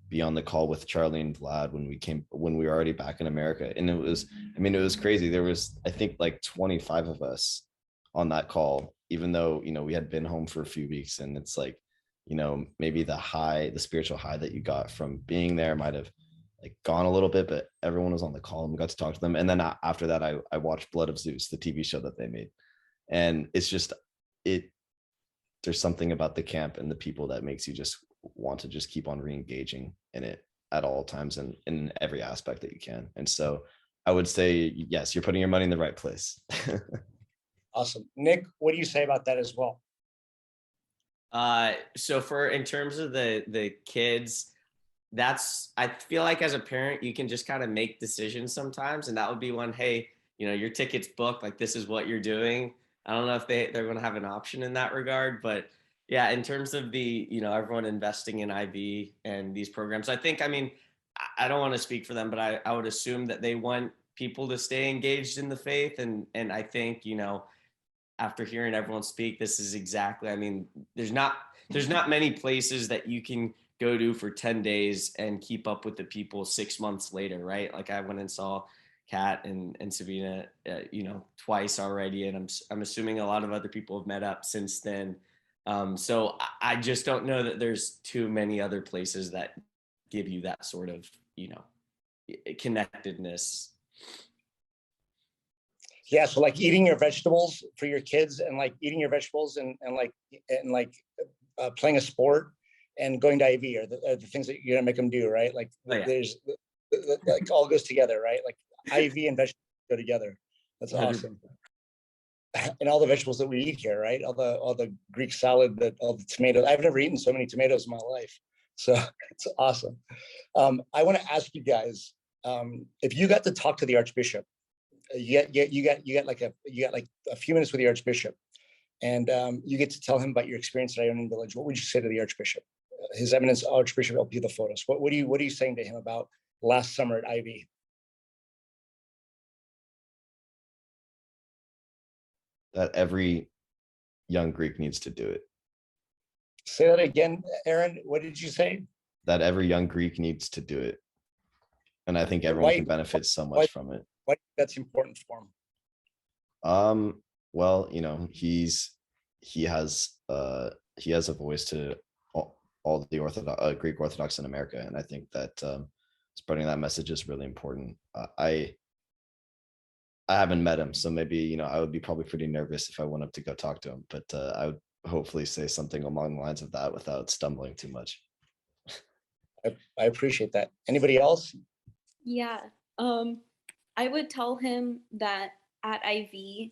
be on the call with Charlie and Vlad when we were already back in America. And it was crazy. There was, I think, like 25 of us on that call, even though, we had been home for a few weeks. And it's like, maybe the spiritual high that you got from being there might have like gone a little bit, but everyone was on the call and we got to talk to them. And then after that, I watched Blood of Zeus, the TV show that they made. And it's just, there's something about the camp and the people that makes you just want to just keep on re-engaging in it at all times and in every aspect that you can. And so I would say, yes, you're putting your money in the right place. Awesome. Nick, what do you say about that as well? So in terms of the kids, I feel like as a parent, you can just kind of make decisions sometimes. And that would be one, hey, your ticket's booked, like this is what you're doing. I don't know if they're going to have an option in that regard, but yeah, in terms of the, everyone investing in IV and these programs, I think, I don't want to speak for them, but I would assume that they want people to stay engaged in the faith. And I think, after hearing everyone speak, this is exactly, I mean, there's not many places that you can go to for 10 days and keep up with the people 6 months later, right? Like I went and saw Kat and Sabina, twice already, and I'm assuming a lot of other people have met up since then. So I just don't know that there's too many other places that give you that sort of, connectedness. Yeah, so like eating your vegetables for your kids, and like eating your vegetables and playing a sport and going to IV are the things that you're gonna make them do, right? Like there's like all goes together, right? Like IV and vegetables go together. That's awesome. And all the vegetables that we eat here, right? All the Greek salad, all the tomatoes. I've never eaten so many tomatoes in my life, so it's awesome. I want to ask you guys, if you got to talk to the Archbishop, you got like a few minutes with the Archbishop, and you get to tell him about your experience at Ionian Village. What would you say to the Archbishop? His Eminence Archbishop Elpidiophoros. What are you saying to him about last summer at IV? That every young Greek needs to do it. Say that again, Aaron. What did you say? That every young Greek needs to do it. And I think everyone can benefit so much from it. Why that's important for him? Well, he has a voice to all the Greek Orthodox in America, and I think that spreading that message is really important. I haven't met him, so maybe I would be probably pretty nervous if I went up to go talk to him, but I would hopefully say something along the lines of that without stumbling too much. I appreciate that. Anybody else? Yeah. I would tell him that at IV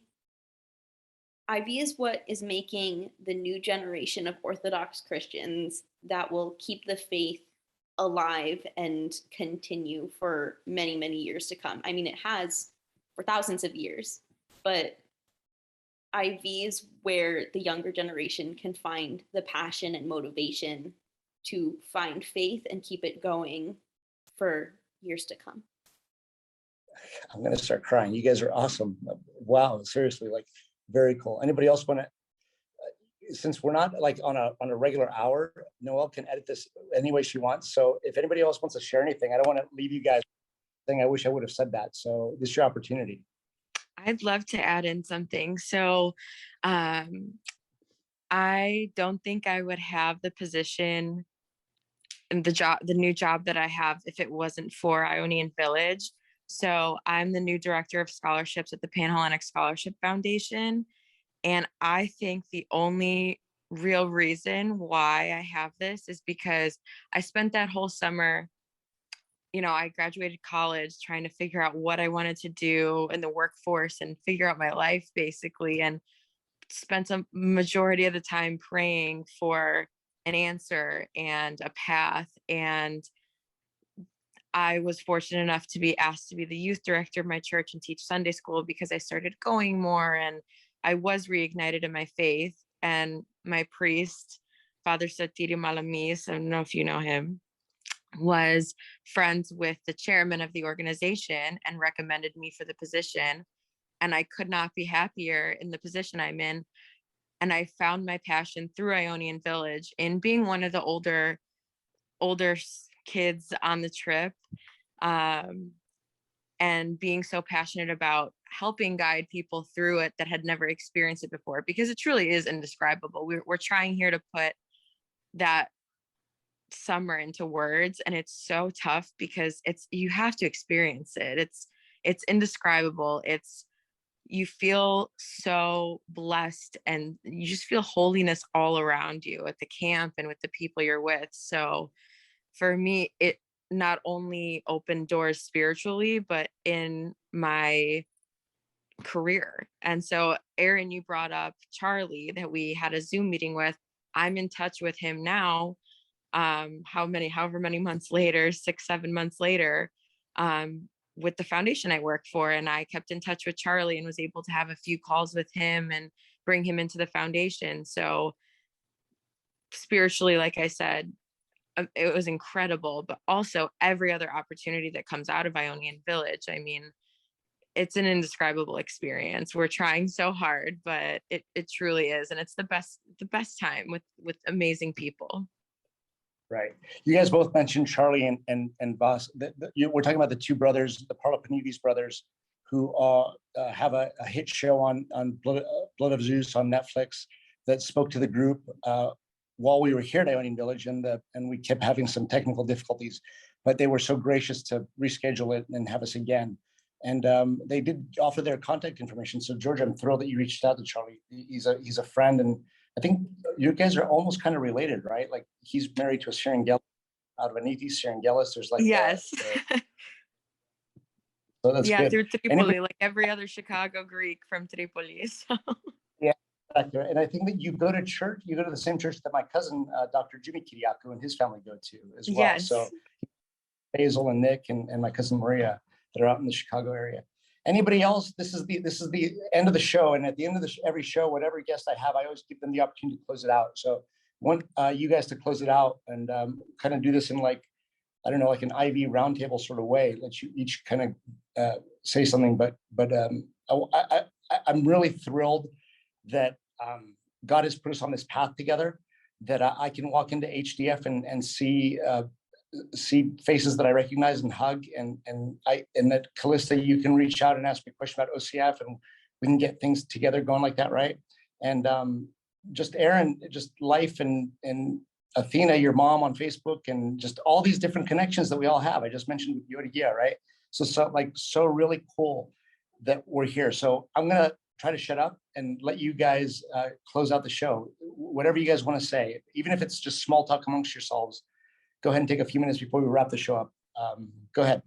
is what is making the new generation of Orthodox Christians that will keep the faith alive and continue for many, many years to come. I mean, it has for thousands of years, but IV is where the younger generation can find the passion and motivation to find faith and keep it going for years to come. I'm going to start crying. You guys are awesome. Wow, seriously, like very cool. Anybody else want to, since we're not like on a regular hour, Noelle can edit this any way she wants. So if anybody else wants to share anything, I don't want to leave you guys saying I wish I would have said that. So this is your opportunity. I'd love to add in something. So I don't think I would have the position and the new job that I have if it wasn't for Ionian Village. So I'm the new director of scholarships at the Panhellenic Scholarship Foundation. And I think the only real reason why I have this is because I spent that whole summer, I graduated college trying to figure out what I wanted to do in the workforce and figure out my life basically, and spent a majority of the time praying for an answer and a path. And I was fortunate enough to be asked to be the youth director of my church and teach Sunday school because I started going more and I was reignited in my faith. And my priest, Father Sotiri Malamis, I don't know if you know him, was friends with the chairman of the organization and recommended me for the position. And I could not be happier in the position I'm in. And I found my passion through Ionian Village in being one of the older kids on the trip, and being so passionate about helping guide people through it that had never experienced it before, because it truly is indescribable. We're trying here to put that summer into words, and it's so tough because you have to experience it. It's indescribable. You feel so blessed and you just feel holiness all around you at the camp and with the people you're with. So for me, it not only opened doors spiritually, but in my career. And so Aaron, you brought up Charlie that we had a Zoom meeting with. I'm in touch with him now, however many months later, 6-7 months later, with the foundation I work for. And I kept in touch with Charlie and was able to have a few calls with him and bring him into the foundation. So spiritually, like I said, it was incredible, but also every other opportunity that comes out of Ionian Village. I mean, it's an indescribable experience. We're trying so hard, but it truly is. And it's the best time with amazing people. Right. You guys both mentioned Charlie and Voss. We're talking about the two brothers, the Parlopanidis brothers, who have a hit show on Blood of Zeus on Netflix that spoke to the group while we were here at Ionian Village, and we kept having some technical difficulties, but they were so gracious to reschedule it and have us again. And they did offer their contact information. So George, I'm thrilled that you reached out to Charlie. He's a friend, and I think you guys are almost kind of related, right? Like he's married to a Syrangelis out of Anitis, Syrangelis. There's like yes. So that's yeah, good. through Tripoli, like every other Chicago Greek from Tripoli. So. Yeah, and I think that you go to church. You go to the same church that my cousin, Dr. Jimmy Kyriacou, and his family go to as well. Yes. So Basil and Nick and my cousin Maria that are out in the Chicago area. Anybody else? This is the end of the show, and at the end of every show, whatever guest I have, I always give them the opportunity to close it out. So I want you guys to close it out and kind of do this in like, I don't know, like an IV roundtable sort of way. Let you each kind of say something, but I'm really thrilled that God has put us on this path together, that I can walk into HDF and see faces that I recognize and hug, and that Callista, you can reach out and ask me a question about OCF, and we can get things together going like that, right? And just Aaron, just life and Athena, your mom on Facebook, and just all these different connections that we all have. I just mentioned with Yodia, right? So really cool that we're here. So I'm gonna try to shut up and let you guys close out the show. Whatever you guys want to say, even if it's just small talk amongst yourselves, go ahead and take a few minutes before we wrap the show up. Go ahead.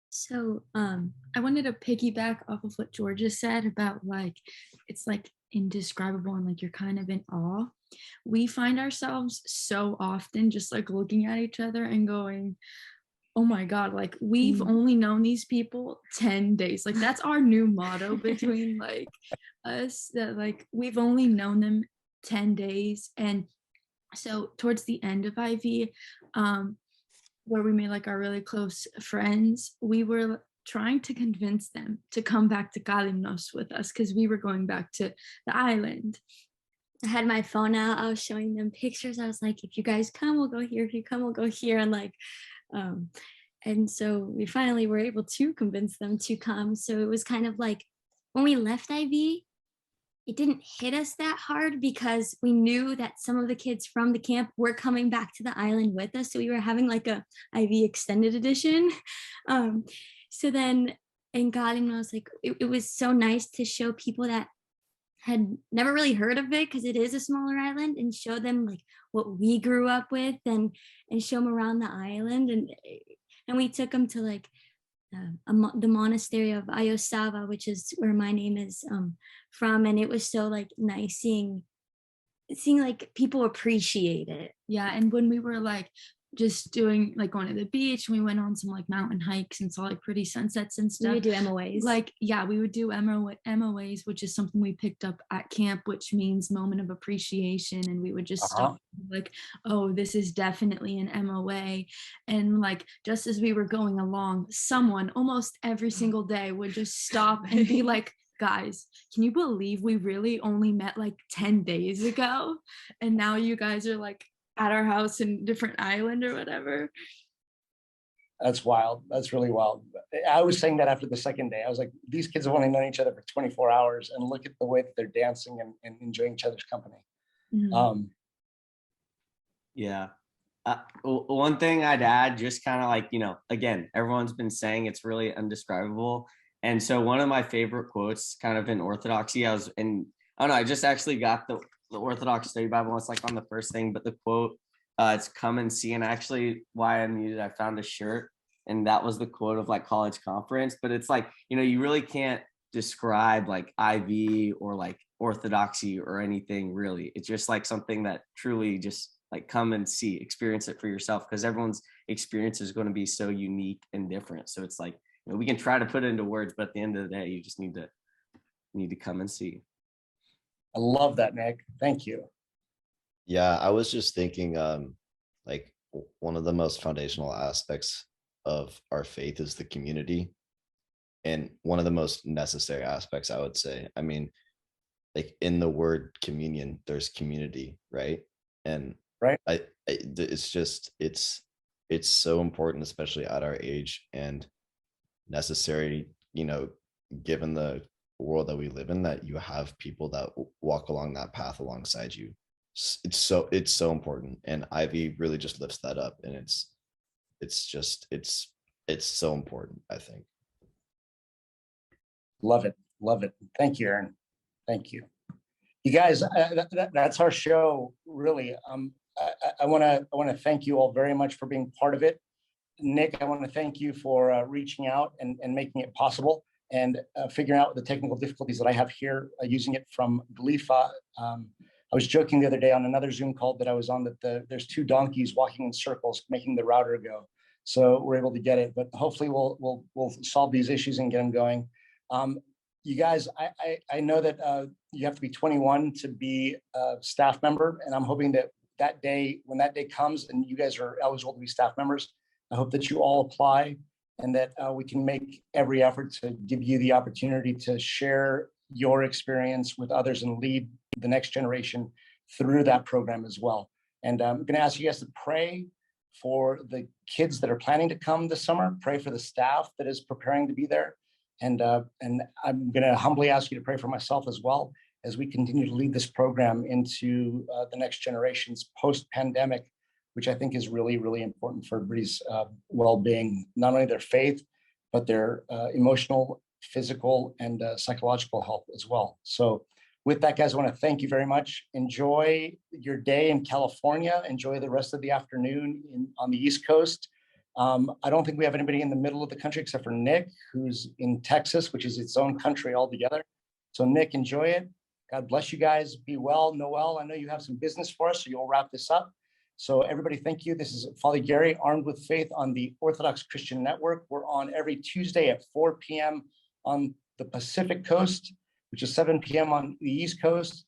So I wanted to piggyback off of what Georgia said about like, it's like indescribable and like you're kind of in awe. We find ourselves so often just like looking at each other and going, oh my God, like we've only known these people 10 days. Like that's our new motto between like us, that like we've only known them 10 days. And so towards the end of IV, where we made like our really close friends, we were trying to convince them to come back to Kalimnos with us because we were going back to the island. I had my phone out. I was showing them pictures. I was like, if you guys come, we'll go here. If you come, we'll go here. And like, and so we finally were able to convince them to come. So it was kind of like when we left IV, it didn't hit us that hard because we knew that some of the kids from the camp were coming back to the island with us. So we were having like a IV extended edition. So then in Kalimnos, like it was so nice to show people that had never really heard of it, because it is a smaller island, and show them like what we grew up with, and show them around the island. And we took them to like the monastery of Ayosava, which is where my name is from, and it was so like nice seeing like people appreciate it. Yeah, and when we were like just doing like going to the beach, and we went on some like mountain hikes and saw like pretty sunsets and stuff. We would do MOAs. Like, yeah, we would do MOAs, which is something we picked up at camp, which means moment of appreciation. And we would just stop like, oh, this is definitely an MOA. And like, just as we were going along, someone almost every single day would just stop and be like, guys, can you believe we really only met like 10 days ago? And now you guys are like at our house in a different island or whatever. That's wild. That's really wild. I was saying that after the second day. I was like, these kids have only known each other for 24 hours, and look at the way that they're dancing and enjoying each other's company. Mm-hmm. Yeah. One thing I'd add, just kind of like, again, everyone's been saying it's really indescribable. And so one of my favorite quotes kind of in Orthodoxy, I just actually got the Orthodox Study Bible. It's like on the first thing, but the quote, it's come and see. And actually why I needed, I found a shirt, and that was the quote of like college conference. But it's like, you really can't describe like IV or like Orthodoxy or anything really. It's just like something that truly just like come and see, experience it for yourself, because everyone's experience is going to be so unique and different. So it's like, we can try to put it into words, but at the end of the day, you just need to come and see. I love that, Nick. Thank you. Yeah, I was just thinking, like one of the most foundational aspects of our faith is the community. and one of the most necessary aspects, I would say. I mean, like in the word communion, there's community, right? And Right. it's just it's so important, especially at our age, and necessary, given the world that we live in, that you have people that walk along that path alongside you. It's so important, and Ivy really just lifts that up, and it's so important, I think. Love it. Love it. Thank you, Aaron. Thank you. You guys, that's our show, really. I want to thank you all very much for being part of it. Nick, I want to thank you for reaching out and making it possible, and figuring out the technical difficulties that I have here using it from Glifa. I was joking the other day on another Zoom call that I was on that there's two donkeys walking in circles making the router go. So we're able to get it, but hopefully we'll solve these issues and get them going. You guys, I know that you have to be 21 to be a staff member, and I'm hoping that when that day comes and you guys are eligible to be staff members, I hope that you all apply, and that we can make every effort to give you the opportunity to share your experience with others and lead the next generation through that program as well. And I'm going to ask you guys to pray for the kids that are planning to come this summer, pray for the staff that is preparing to be there. And I'm going to humbly ask you to pray for myself as well, as we continue to lead this program into the next generations post-pandemic, which I think is really, really important for everybody's well-being, not only their faith, but their emotional, physical, and psychological health as well. So with that, guys, I want to thank you very much. Enjoy your day in California. Enjoy the rest of the afternoon on the East Coast. I don't think we have anybody in the middle of the country except for Nick, who's in Texas, which is its own country altogether. So Nick, enjoy it. God bless you guys. Be well. Noel, I know you have some business for us, so you'll wrap this up. So everybody, thank you. This is Father Gary, Armed with Faith on the Orthodox Christian Network. We're on every Tuesday at 4 p.m. on the Pacific Coast, which is 7 p.m. on the East Coast.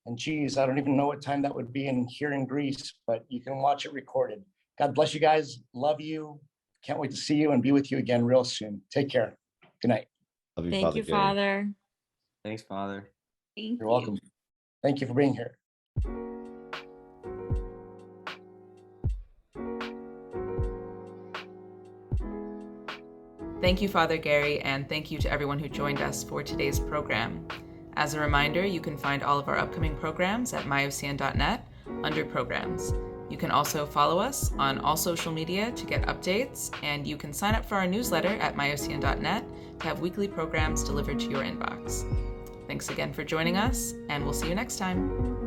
And geez, I don't even know what time that would be here in Greece, but you can watch it recorded. God bless you guys. Love you. Can't wait to see you and be with you again real soon. Take care. Good night. Love you, Thank Father you, Gary. Father. Thanks, Father. Thank You're you. welcome. Thank you for being here. Thank you, Father Gary, and thank you to everyone who joined us for today's program. As a reminder, you can find all of our upcoming programs at myocn.net under Programs. You can also follow us on all social media to get updates, and you can sign up for our newsletter at myocn.net to have weekly programs delivered to your inbox. Thanks again for joining us, and we'll see you next time.